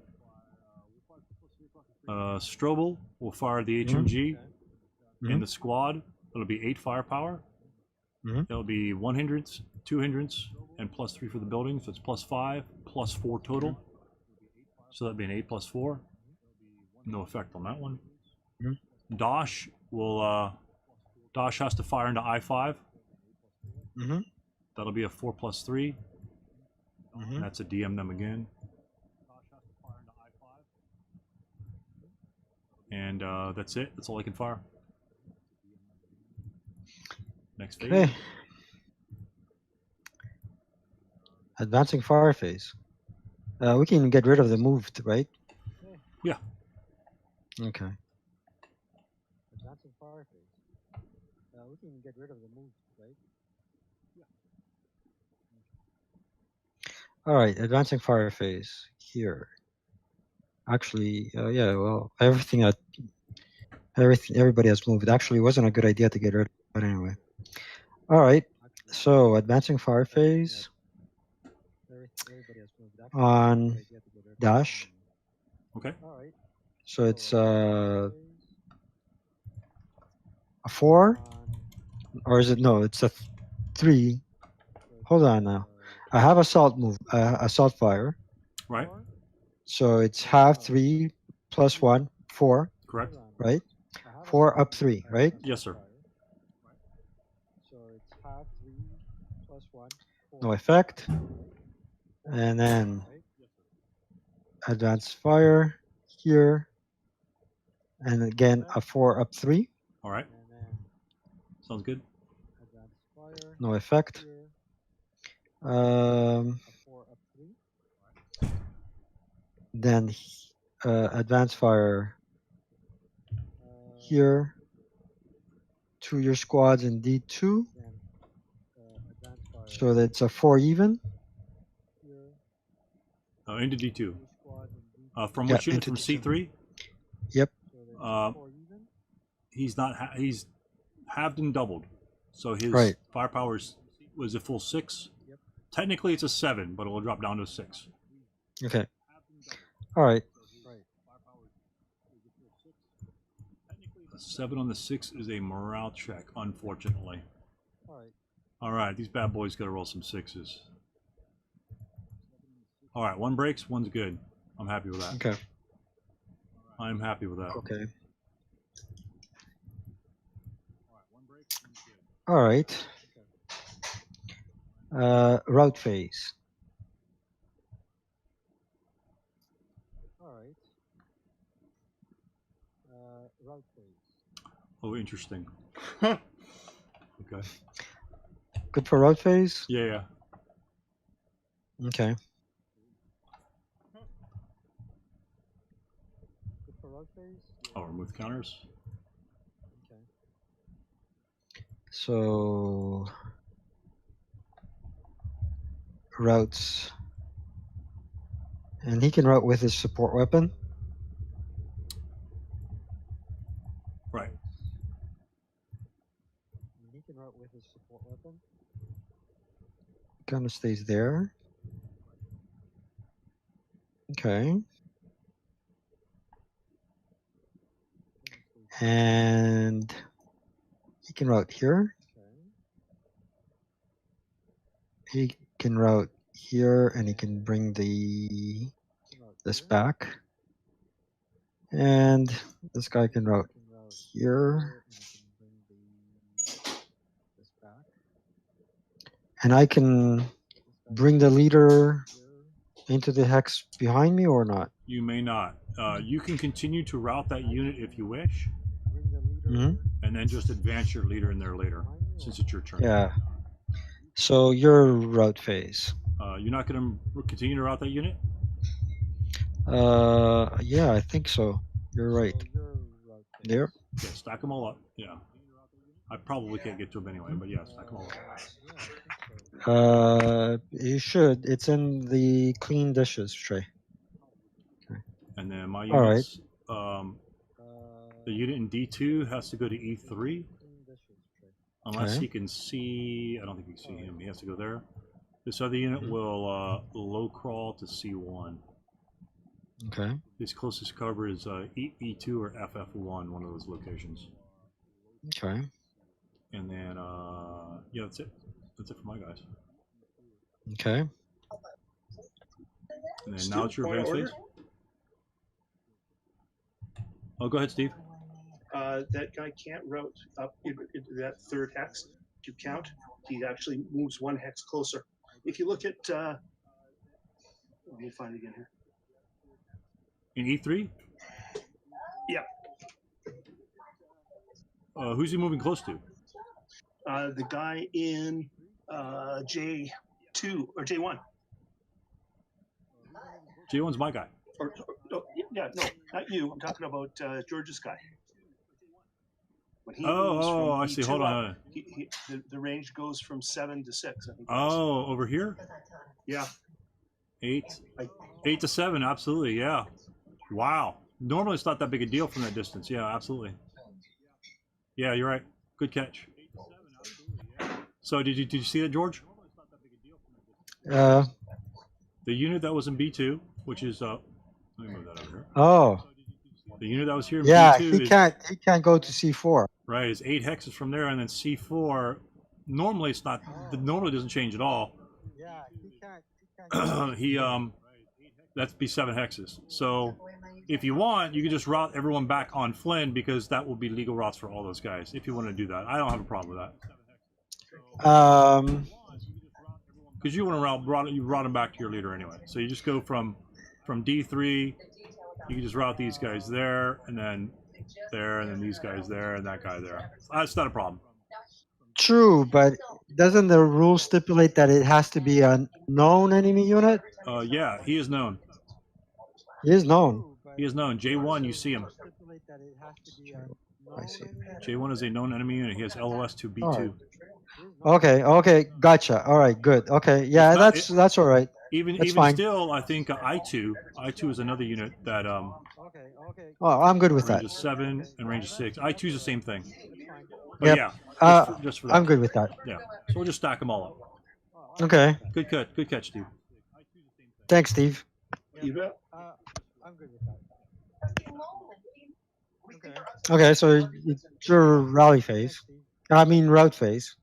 Strobel will fire the HMG in the squad. It'll be 8 firepower. It'll be 1 hindrance, 2 hindrance, and +3 for the building. So it's +5, +4 total. So that'd be an 8 +4. No effect on that one. Dosh will Dosh has to fire into I5. That'll be a 4 +3. That's a DM them again. And that's it. That's all I can fire. Next phase. Okay. Advancing fire phase. We can get rid of the moved, right? Yeah. Okay. Advancing fire phase. We can get rid of the moved, right? All right. Advancing fire phase here. Actually, yeah. Well, everybody has moved. Actually, it wasn't a good idea to get rid of it, but anyway. All right. So advancing fire phase on dash. Okay. So it's a 4, or is it no? It's a 3. Hold on now. I have assault fire. Right. So it's half 3 plus 1, 4. Correct. Right. 4 up 3. Right. Yes, sir. No effect. And then advanced fire here. And again, a 4 up 3. All right. Sounds good. No effect. Then advanced fire here. 2 your squads in D2. So that's a 4 even. Into D2. From Yeah, which unit? into From D2. C3? Yep. He's not. He's halved and doubled. So his Right. firepower was a full 6. Technically, it's a 7, but it will drop down to a 6. Okay. All right. A 7 on the 6 is a morale check, unfortunately. All right, these bad boys got to roll some 6s. All right, 1 breaks, 1's good. I'm happy with that. Okay. I'm happy with that. Okay. All right. Route phase. Oh, interesting. Okay. Good for route phase? Yeah, yeah. Okay. Oh, remove counters. So routes. And he can route with his support weapon. Right. Kind of stays there. Okay. And he can route here. He can route here, and he can bring this back. And this guy can route here. And I can bring the leader into the hex behind me or not? You may not. You can continue to route that unit if you wish, Mm-hmm. and then just advance your leader in there later, since it's your turn. Yeah. So your route phase. You're not going to continue to route that unit? Yeah, I think so. You're right. There. Yeah, stack them all up. Yeah. I probably can't get to them anyway, but yeah, stack them all up. You should. It's in the clean dishes tray. Okay. And then my All right. units, the unit in D2 has to go to E3. Unless Okay. he can see, I don't think you can see him. He has to go there. This other unit will low crawl to C1. Okay. His closest cover is E2 or FF1, one of those locations. Okay. And then, yeah, that's it. That's it for my guys. Okay. And then now it's your advance phase. Oh, go ahead, Steve. That guy can't route up into that 3rd hex to count. He actually moves 1 hex closer. If you look at, let me find it again here. In E3? Yeah. Who's he moving close to? The guy in J2 or J1. J1's my guy. Yeah, no, not you. I'm talking about George's guy. When he Oh, moves from I see. E2 Hold up, on. the range goes from 7 to 6. I think. Oh, over here? Yeah. 8. I, 8 to 7, absolutely, yeah. Wow. Normally it's not that big a deal from that distance. Yeah, absolutely. Yeah, you're right. Good catch. So did you see that, George? Uh, The unit that was in B2, which is let me move that over here. oh, The unit that was here in yeah. B2 He is can't go to C4. right. Is 8 hexes from there, and then C4. Normally it's not. Normally doesn't change at all. Yeah, he can't. That's be 7 hexes. So if you want, you can just route everyone back on Flynn because that will be legal routes for all those guys. If you want to do that, I don't have a problem with that. Because you want to route them back to your leader anyway. So you just go from D3. You can just route these guys there, and then there, and then these guys there, and that guy there. That's not a problem. True, but doesn't the rule stipulate that it has to be a known enemy unit? Yeah, he is known. He is known. He is known. J1, you see him. I see. J1 is a known enemy unit. He has LOS to B2. Okay, gotcha. All right, good. Okay, yeah, not- that's all right. Even That's fine. still, I think I2 is another unit that Oh, I'm good with that. range is 7 and range is 6. I2 is the same thing. But Yep. yeah, just for that. I'm good with that. Yeah. So we'll just stack them all up. Okay. Good catch, Steve. Thanks, Steve. you bet. I'm good with that. Okay, so it's your rally phase. I mean route phase.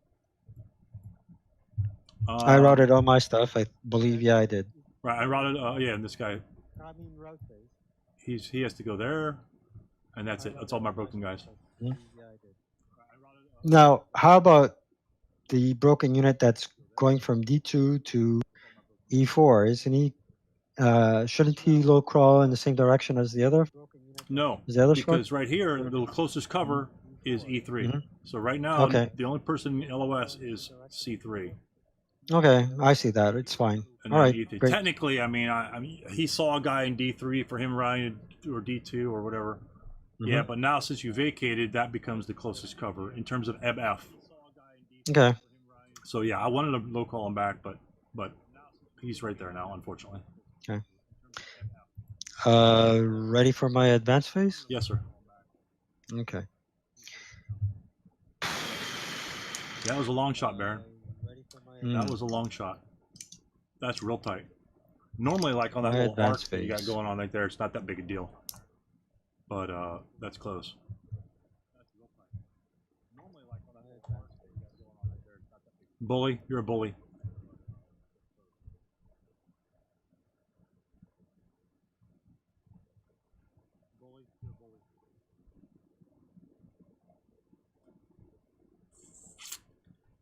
I routed all my stuff. I believe, yeah, I did. Right, I routed. Yeah, and this guy. I mean route phase. He has to go there, and that's it. That's all my broken guys. Now, how about the broken unit that's going from D2 to E4? Isn't he? Shouldn't he low crawl in the same direction as the other? No, Is the other squad? because right here the closest cover is E3. Mhm. So right now, Okay. the only person in LOS is C3. Okay, I see that. It's fine. And All then right, E3. great. Technically, I mean, he saw a guy in D3 for him riding or D2 or whatever. Yeah, Mhm. but now since you vacated, that becomes the closest cover in terms of MF. Okay. So yeah, I wanted to low call him back, but he's right there now, unfortunately. Okay. Ready for my advance phase? Yes, sir. Okay. That was a long shot, Baron. Mm. That was a long shot. That's real tight. Normally, like on that My little arc advance that you got phase. going on right there, it's not that big a deal. But that's close. Bully, you're a bully.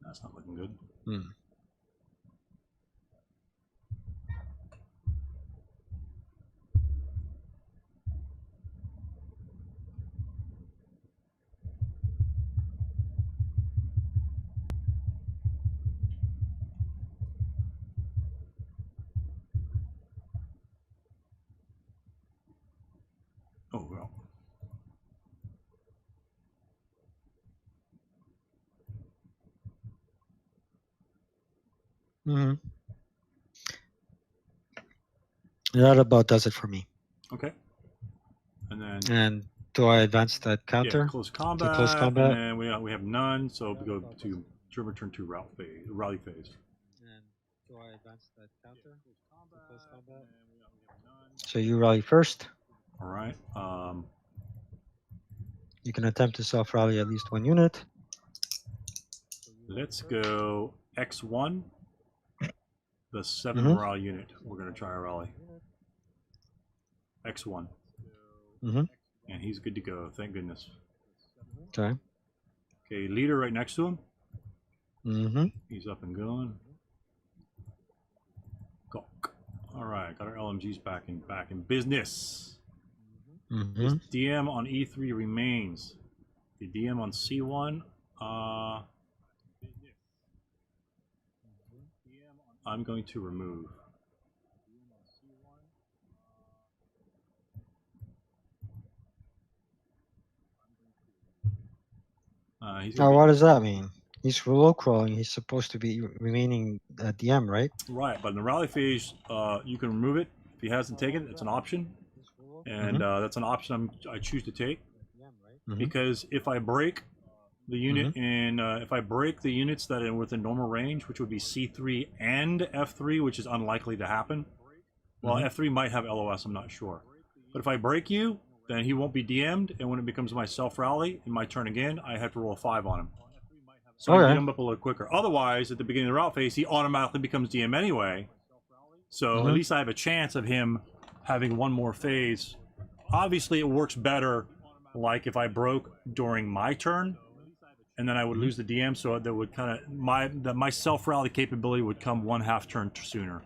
That's not looking good. Mm. Oh well. Hmm. That about does it for me. Okay. And then And do I advance that yeah, counter? close combat. close combat. And then we have none, so we go to return to rally phase. And do I advance that counter? Close combat. So you rally first. All right. You can attempt to self rally at least one unit. Let's go X1, the 7 Mhm. morale unit. We're going to try a rally. X1. Mhm. And he's good to go, thank goodness. Okay. Okay, leader right next to him. Mm-hmm. He's up and going. Gawk. All right, got our LMGs back in business. Mm-hmm. His DM on E3 remains. The DM on C1. I'm going to remove. He's Now, gonna what be, does that mean? He's low crawling. He's supposed to be remaining DM, right? right, but in the rally phase, you can remove it if he hasn't taken it. It's an option, and that's an option I choose to take because if I break the unit in, if I break the units that are within normal range, which would be C3 and F3, which is unlikely to happen. Well, F3 might have LOS. I'm not sure, but if I break you, then he won't be DM'd, and when it becomes my self rally in my turn again, I have to roll a 5 on him. So I get him up a little quicker. Otherwise, at the beginning of the route phase, he automatically becomes DM anyway. So at least I have a chance of him having one more phase. Obviously, it works better like if I broke during my turn, and then I would lose the DM, so that would kind of my self rally capability would come 1/2 turn sooner.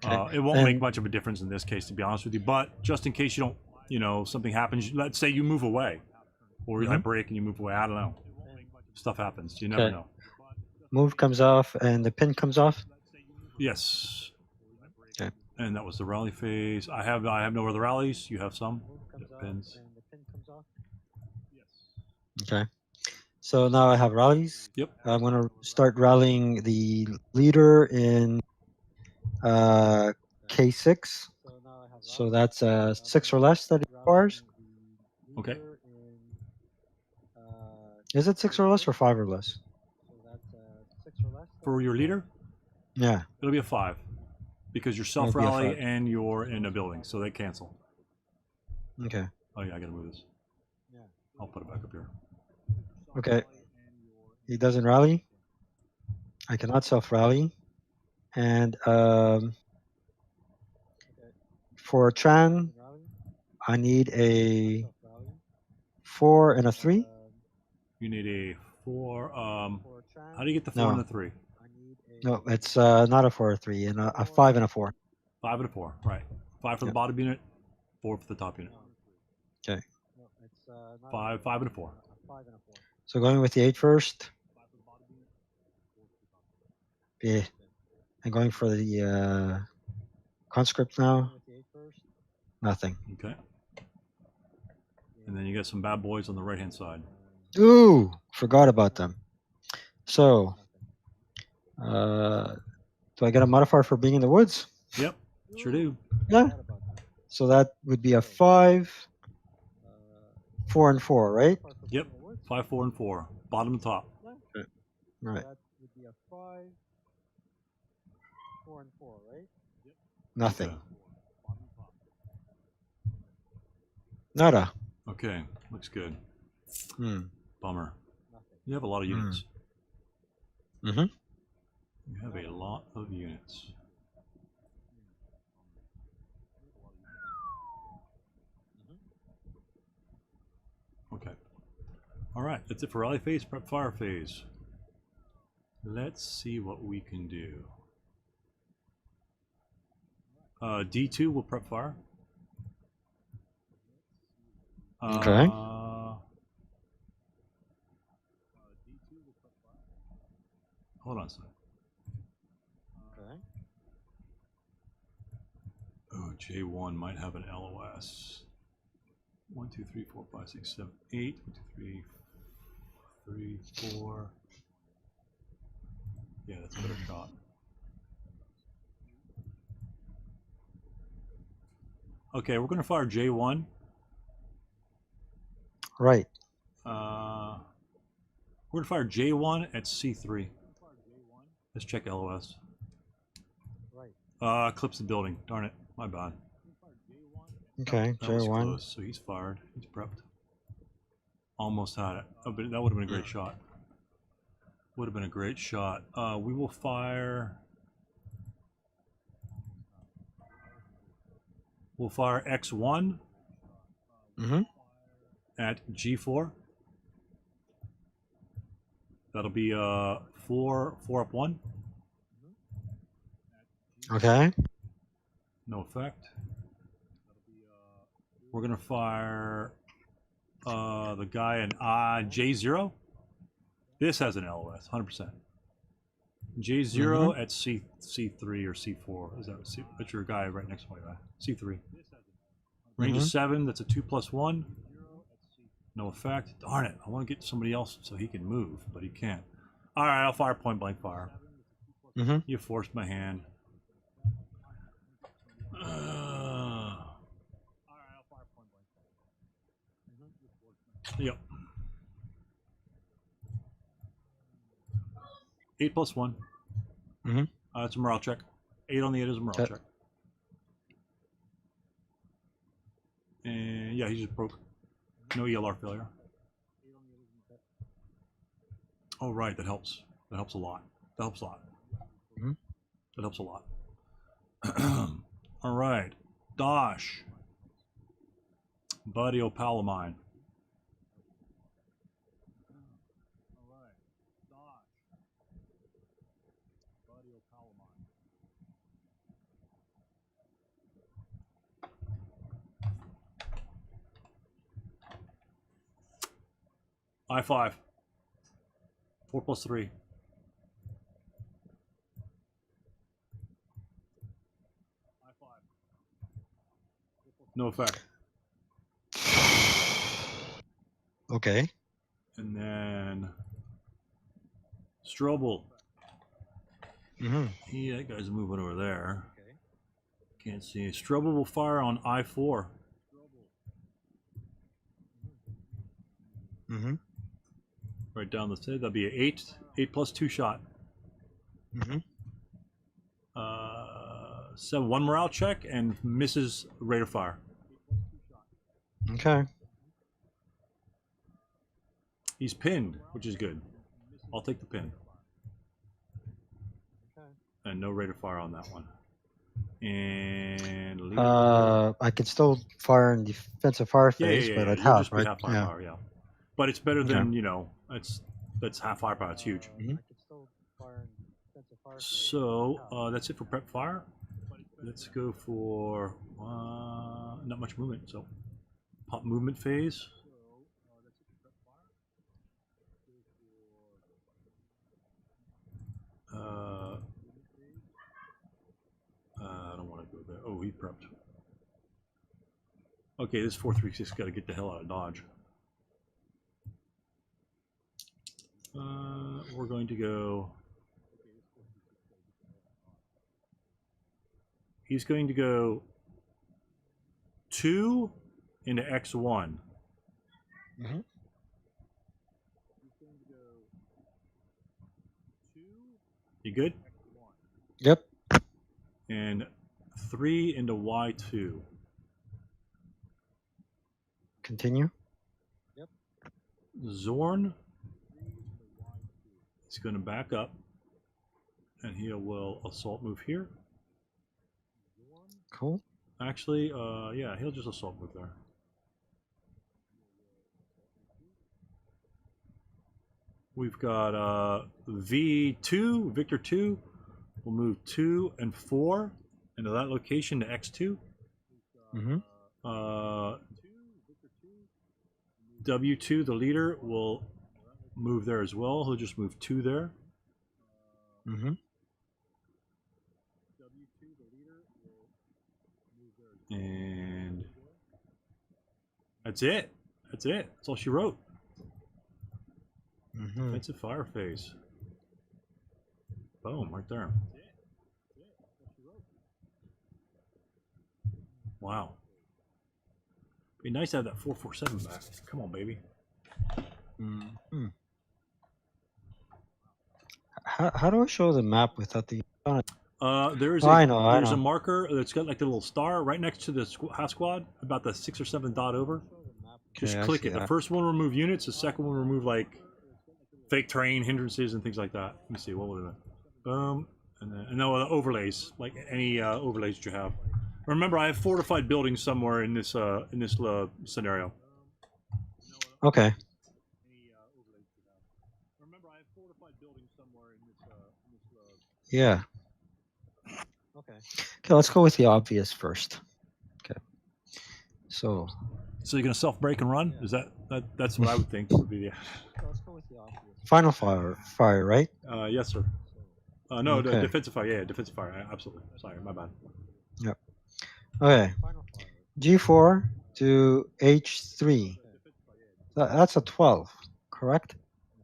It won't make much of a difference in this case, to be honest with you. But just in case you don't, you know, something happens. Let's say you move away, or I break and you move away. I don't know. Stuff happens. You never know. Move comes off and the pin comes off. Yes. Okay. And that was the rally phase. I have no other rallies. You have some pins. Okay. So now I have rallies. Yep. I'm going to start rallying the leader in K6. So that's 6 or less that it requires. Okay. Is it 6 or less or 5 or less? For your leader, Yeah. it'll be a 5 because you're self It'll be a rally 5. and you're in a building, so they cancel. Okay. Oh yeah, I gotta move this. I'll put it back up here. Okay. He doesn't rally. I cannot self rally. And for Chan, I need a 4 and a 3. You need a 4. How do you get the 4 and the 3? No, it's not a 4 or 3, and a 5 and a 4. 5 and a 4. Right. 5 for the bottom unit, 4 for the top unit. Okay. 5 and a 4. So going with the 8 first. Yeah. And going for the conscript now. Nothing. Okay. And then you got some bad boys on the right hand side. Ooh, forgot about them. So, do I get a modifier for being in the woods? Yep, sure do. Yeah. So that would be a 5, 4, and 4, right? Yep, 5, 4, and 4. Bottom to top. Right. Nothing. Okay. Nada. Okay, looks good. Hmm. Bummer. You have a lot of units. Mm-hmm. You have a lot of units. Okay. All right, that's it for rally phase, prep fire phase. Let's see what we can do. D2 will prep fire. Okay. Hold on a second. Okay. Oh, J1 might have an LOS. 1, 2, 3, 4, 5, 6, 7, 8. 1, 2, 3, 4. Yeah, that's a better shot. Okay, we're going to fire J1. Right. We're going to fire J1 at C3. Let's check LOS. Clips the building. Darn it. My bad. Okay. That was J1. close. So he's fired. He's prepped. Almost had it. Oh, but that would have been a great shot. Would have been a great shot. We will fire. We'll fire X1 at G4. That'll be 4 up 1. Okay. No effect. We're gonna fire The guy in J0. This has an LOS, 100%. J0 at C3 or C4. Is that that's your guy right next to my guy? C3. Range is 7. That's a 2+1. No effect. Darn it! I want to get somebody else so he can move, but he can't. All right, I'll fire point blank fire. You forced my hand. Yep. 8+1. That's a morale check. 8 on the 8 is a morale check. And yeah, he just broke. No ELR failure. Oh right, that helps. That helps a lot. That helps a lot. That helps a lot. All right, Dosh. Buddy Opalamine. I5. 4+3. No effect. Okay. And then Strobel. Yeah, that guy's moving over there. Can't see. Strobel will fire on I4. Right down the side. That'll be an 8+2 shot. 7, 1 morale check and misses rate of fire. Okay. He's pinned, which is good. I'll take the pin. And no rate of fire on that one. And I can still fire in defensive fire phase, but at You'll half, just be right? half firepower, yeah. But it's better than, you know, that's half firepower. It's huge. So that's it for prep fire. Let's go for not much movement. So pop movement phase. I don't want to go there. Oh, he prepped. Okay, this 436 got to get the hell out of Dodge. We're going to go. He's going to go 2 into X1. You good? Yep. And 3 into Y2. Continue. Zorn is going to back up, and he will assault move here. Cool. Actually, yeah, he'll just assault move there. We've got V2, Victor 2. We'll move 2 and 4 into that location to X2. W2, the leader, will move there as well. He'll just move 2 there. And that's it. That's it. That's all she wrote. Defensive fire phase. Boom, right there. Wow. Be nice to have that 447 back. Come on, baby. How do I show the map without the? There's there's a marker that's got like the little star right next to the half squad, about the 6 or 7 dot over. Just click it. The first one will remove units. The second one will remove like fake terrain, hindrances, and things like that. Let me see. What was it? Boom. And no overlays, like any overlays that you have. Remember, I have fortified buildings somewhere in this scenario. Okay. Yeah. Okay, let's go with the obvious first. Okay. So So you're gonna self break and run? Is that's what I would think would be the. Final fire, right? Yes, sir. No, Okay. defensive fire. Yeah, defensive fire. Absolutely. Sorry, my bad. Yep. Okay. G4 to H3. That's a 12, correct?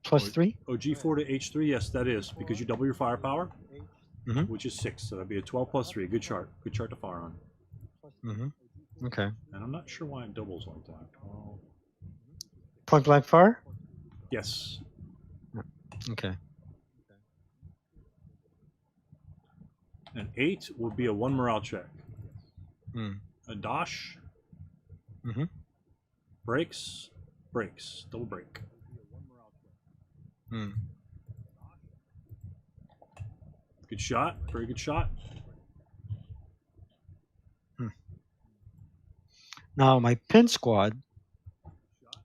Plus 3? Oh, G4 to H3. Yes, that is because you double your firepower, Mhm. which is 6. So that'd be a 12 plus 3. Good chart. Good chart to fire on. Okay. And I'm not sure why it doubles like that. 12. Point blank fire? Yes. Okay. And 8 would be a 1 morale check. Mm. A dash. Mhm. Breaks. Breaks. Double break. Mm. Good shot. Very good shot. Now my pin squad,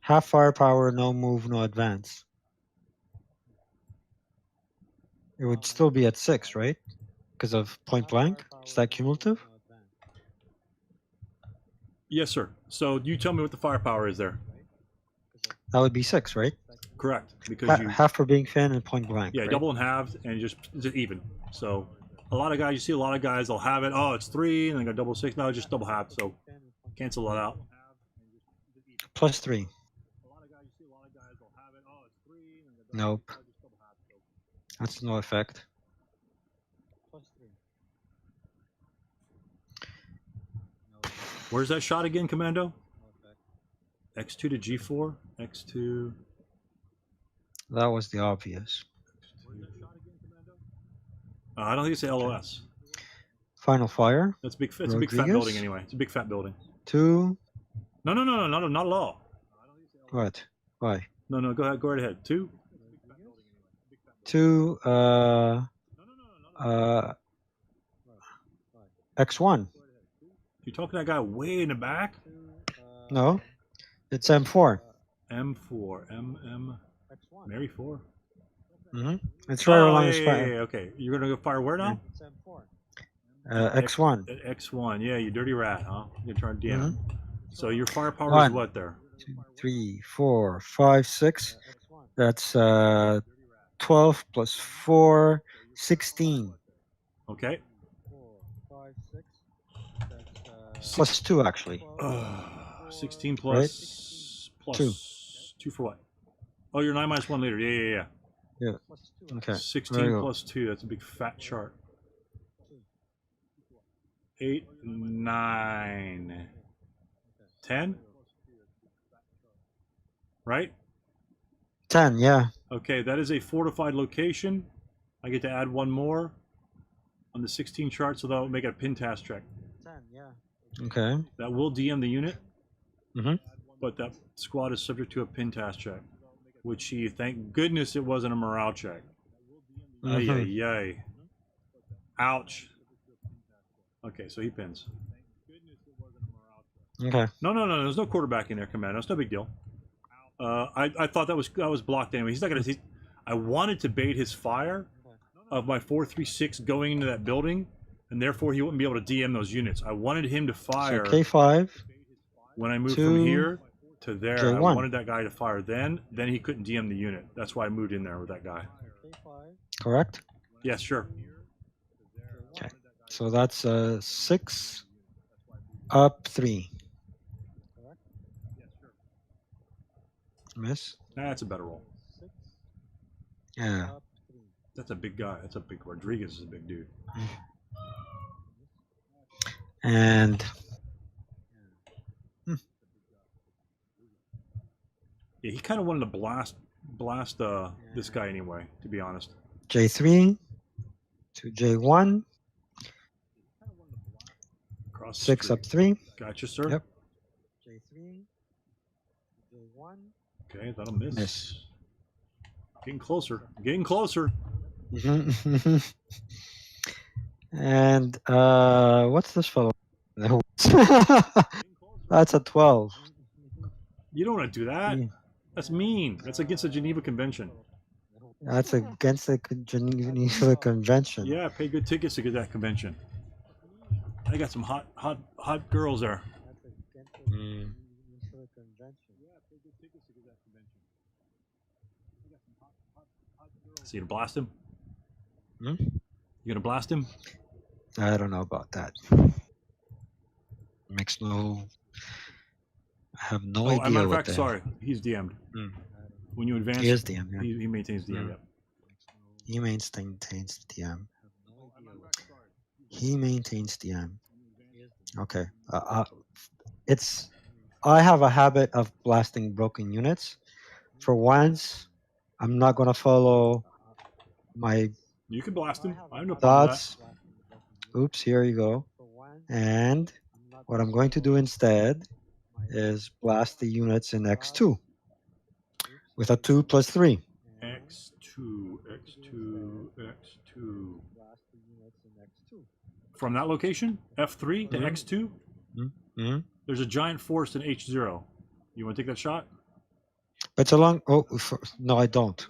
half firepower, no move, no advance. It would still be at 6, right? Because of point blank. Is that cumulative? Yes, sir. So you tell me what the firepower is there. That would be 6, right? Correct. Because you Half for being fin and point blank. yeah, right? double and halves and just even. So a lot of guys, you see a lot of guys, they'll have it. Oh, it's 3, and they got double 6. No, just double half. So cancel that out. Plus 3. Nope. That's no effect. Where's that shot again, Commando? X2 to G4. X2. That was the obvious. I don't think it's a LOS. Final fire. That's big. It's a big fat building anyway. It's a big fat building. 2. No, not at all. What? Why? No, go ahead. Go right ahead. 2. 2. X1. You talking to that guy way in the back? No. It's M4. M4. Mary 4. It's right along yeah, the spot. yeah, okay. You're gonna go fire where now? X1. X1. Yeah, you dirty rat, huh? You're trying to DM. So your firepower is 1, what there? 2, 3, 4, 5, 6. That's 12 plus 4, 16. Okay. Plus 2, actually. 16 plus 2 for what? Oh, you're 9 minus 1 later. Yeah. Yeah. Okay. 16 plus 2. That's a big fat chart. 8, 9, 10. Right? 10, yeah. Okay, that is a fortified location. I get to add 1 more on the 16 chart, so that'll make it a pin task check. 10, yeah. Okay. That will DM the unit, Mhm. but that squad is subject to a pin task check, which he, thank goodness it wasn't a morale check. Ay. Ouch. Okay, so he pins. Okay. No. There's no quarterback in there, Commando. It's no big deal. I thought that was blocked anyway. He's not gonna. I wanted to bait his fire of my 436 going into that building, and therefore he wouldn't be able to DM those units. I wanted him to fire So K5 when I moved to from here to there. J1. I wanted that guy to fire then he couldn't DM the unit. That's why I moved in there with that guy. correct? Yes, sure. Okay. So that's 6 up 3. Miss? That's a better roll. Yeah. That's a big guy. That's a big. Rodriguez is a big dude. And Yeah, he kind of wanted to blast this guy anyway, to be honest. J3 to J1. Across the 6 street. up 3. Gotcha, sir. Yep. J3 J1. Okay, that'll miss. Miss. Getting closer. Getting closer. And what's this fellow? That's a 12. You don't want to do that. Yeah. That's mean. That's against the Geneva Convention. That's against the Geneva Convention. Yeah, pay good tickets to get that convention. I got some hot girls there. So you gonna blast him? Hmm? You gonna blast him? I don't know about that. Makes no. I have no Oh, as a matter idea of what fact, the. sorry, he's DM'd. Mm. When you advance, He is DM. Yeah. he maintains DM. Mm. Yep. He maintains DM. He maintains DM. Okay. It's. I have a habit of blasting broken units. For once, I'm not gonna follow my You can blast him. I have no problem with dots. Oops, here you go. And what I'm going to do instead is blast the units in X2 with a 2 plus 3. that. X2, X2, X2. From that location, F3 to Mhm. X2, Mm-hmm. there's a giant forest in H0. You want to take that shot? It's a long. Oh, no, I don't.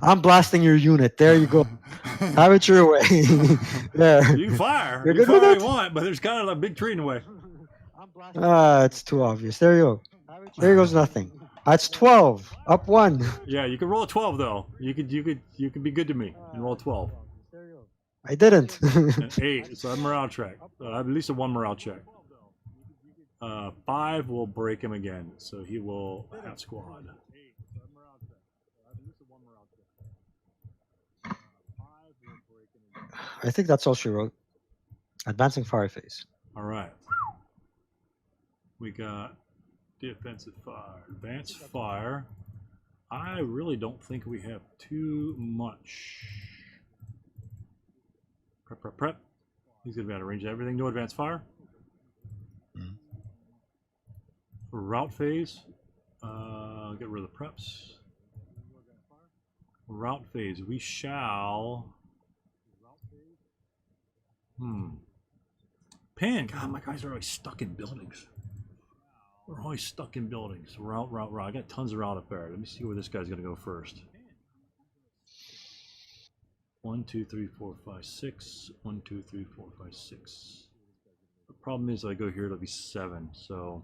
I'm blasting your unit. There you go. Have it your way. There. You can fire. You're You can good with fire all it? you want, but there's kind of a big tree in the way. It's too obvious. There you go. There goes nothing. That's 12. Up 1. Yeah, you can roll a 12 though. You could be good to me and roll a 12. I didn't. An 8, so a morale check. At least a 1 morale check. 5 will break him again, so he will have squad. I think that's all she wrote. Advancing fire phase. All right. We got defensive fire, advanced fire. I really don't think we have too much. Prep. He's gonna be able to range everything. No advanced fire. Mhm. For route phase, get rid of the preps. Route phase, we shall. Pin. God, my guys are always stuck in buildings. We're always stuck in buildings. Route. I got tons of route up there. Let me see where this guy's gonna go first. 1, 2, 3, 4, 5, 6. 1, 2, 3, 4, 5, 6. The problem is, if I go here, it'll be 7. So.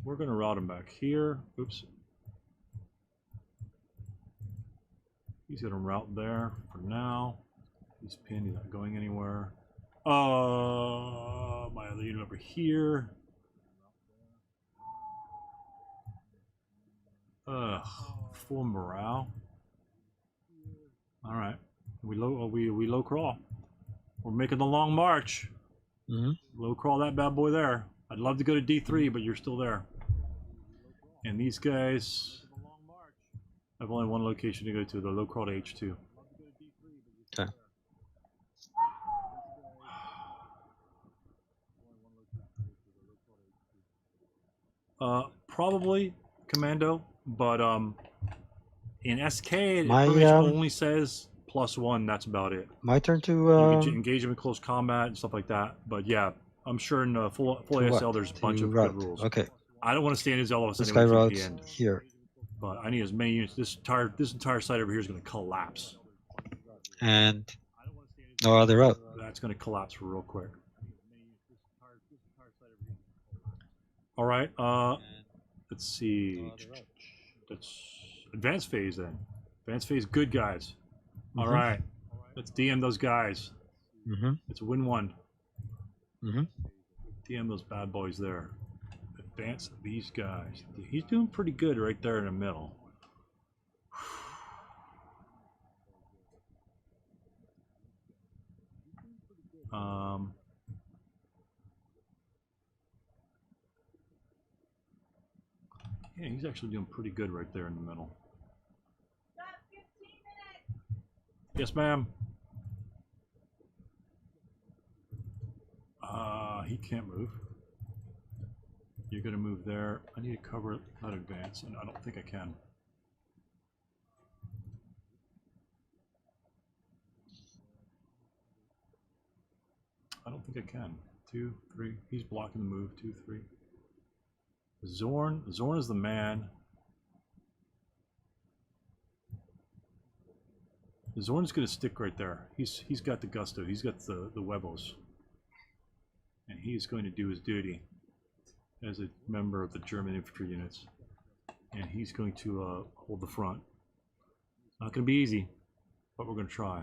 We're gonna route him back here. Oops. He's gonna route there for now. He's pinned. He's not going anywhere. My other unit over here. Full morale. All right. We low crawl. We're making the long march. Mm-hmm. Low crawl that bad boy there. I'd love to go to D3, but you're still there. And these guys have only one location to go to. The low crawl to H2. Okay. Probably commando, but in SK My, information only says +1. That's about it. My turn to. You can engage them in close combat and stuff like that. But yeah, I'm sure in full ASL there's a bunch of good rules. Okay. I don't want to stand as all of us This anyway guy to wrote the end. here. But I need as many units. This entire site over here is going to collapse. And no other route. That's going to collapse real quick. All right. Let's see. That's advanced phase then. Advanced phase, good guys. All right. Let's DM those guys. Mm-hmm. Let's win one. Mm-hmm. DM those bad boys there. Advance these guys. He's doing pretty good right there in the middle. Yeah, he's actually doing pretty good right there in the middle. Yes, ma'am. He can't move. You're gonna move there. I need to cover it, not advance, and I don't think I can. I don't think I can. 2, 3. He's blocking the move. 2, 3. Zorn is the man. Zorn's gonna stick right there. He's got the gusto. He's got the huevos. and he's going to do his duty as a member of the German infantry units, and he's going to hold the front. Not going to be easy, but we're going to try.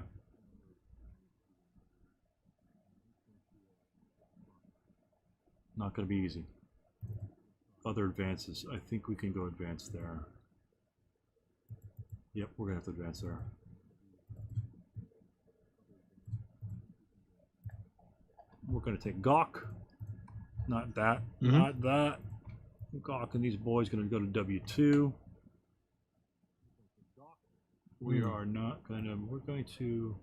Not going to be easy. Other advances. I think we can go advance there. Yep, we're going to have to advance there. We're going to take Gawk. Not that. Not that. Gawk and these boys going to go to W2. We are not going to. We're going to.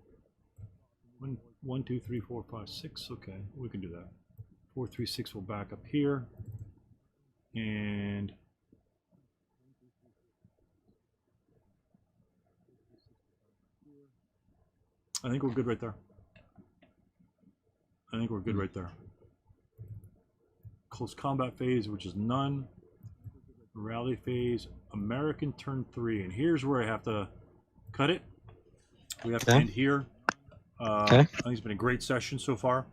1, 2, 3, 4, 5, 6. Okay, we can do that. 4, 3, 6 will back up here. And I think we're good right there. I think we're good right there. Close combat phase, which is none. Rally phase, American turn 3. And here's where I have to cut it. We have to end here. I think it's been a great session so far.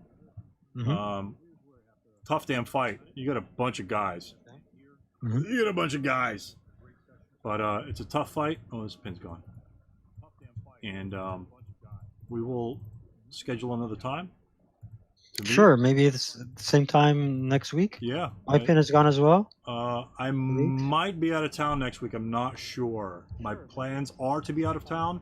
Tough damn fight. You got a bunch of guys. You got a bunch of guys. But it's a tough fight. Oh, this pin's gone. And we will schedule another time. Sure, maybe it's at the same time next week. Yeah. My pin is gone as well. I might be out of town next week. I'm not sure. My plans are to be out of town,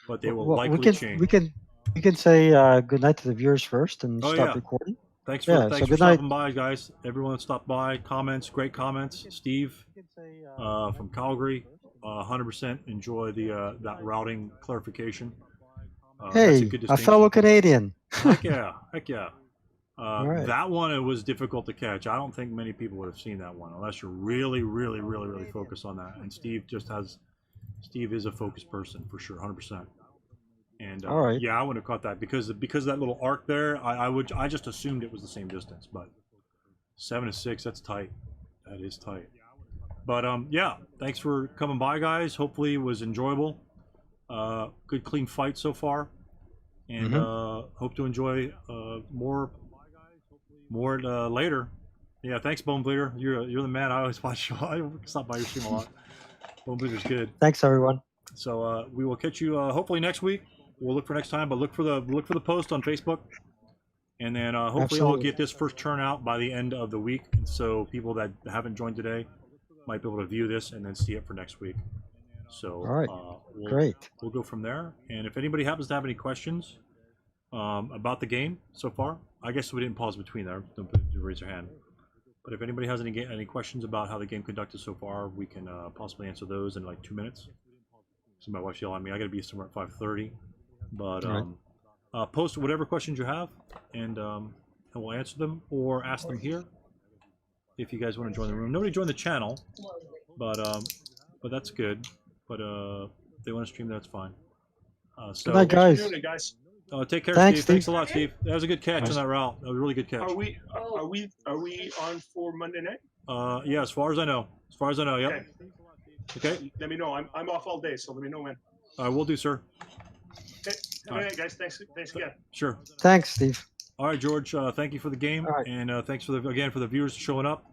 but they will likely change. We can say good night to the viewers first and stop recording. Thanks for stopping by, guys. Everyone that stopped by, comments, great comments. Steve from Calgary, 100% enjoy the that routing clarification. Hey, a fellow Canadian. Heck yeah, heck yeah. That one, it was difficult to catch. I don't think many people would have seen that one unless you're really, really, really, really focused on that. And Steve is a focused person for sure, 100%. And yeah, I wouldn't have caught that because of that little arc there. I just assumed it was the same distance, but 7 to 6, that's tight. That is tight. But yeah, thanks for coming by, guys. Hopefully it was enjoyable. Good clean fight so far, and hope to enjoy more later. Yeah, thanks, Bone Bleeder. You're the man. I always watch. I stop by your stream a lot. Bone Bleeder's good. Thanks, everyone. So we will catch you hopefully next week. We'll look for next time, but look for the post on Facebook, and then hopefully I'll get this first turn out by the end of the week, so people that haven't joined today might be able to view this and then see it for next week. So great. We'll go from there. And if anybody happens to have any questions about the game so far, I guess we didn't pause between there. Don't raise your hand. But if anybody has any questions about how the game conducted so far, we can possibly answer those in like 2 minutes. So my wife's yelling at me. I got to be somewhere at 5:30. But post whatever questions you have, and we'll answer them or ask them here if you guys want to join the room. Nobody joined the channel, but that's good. But if they want to stream, that's fine. So, good night, guys. Take care, Steve. Thanks a lot, Steve. That was a good catch on that route. That was a really good catch. Are we on for Monday night? Yeah, as far as I know. As far as I know, yep. Okay. Let me know. I'm off all day, so let me know when. Will do, sir. Okay. All right, guys. Thanks again. Sure. Thanks, Steve. All right, George. Thank you for the game, and thanks for the viewers showing up.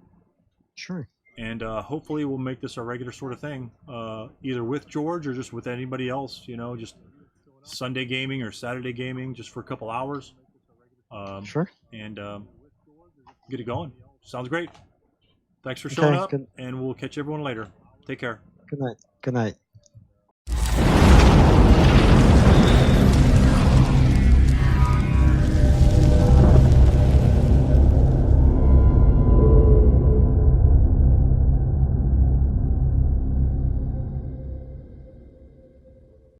Sure. And hopefully we'll make this a regular sort of thing, either with George or just with anybody else. You know, just Sunday gaming or Saturday gaming, just for a couple hours. Sure. And get it going. Sounds great. Thanks for showing up, and we'll catch everyone later. Take care. Good night. Good night.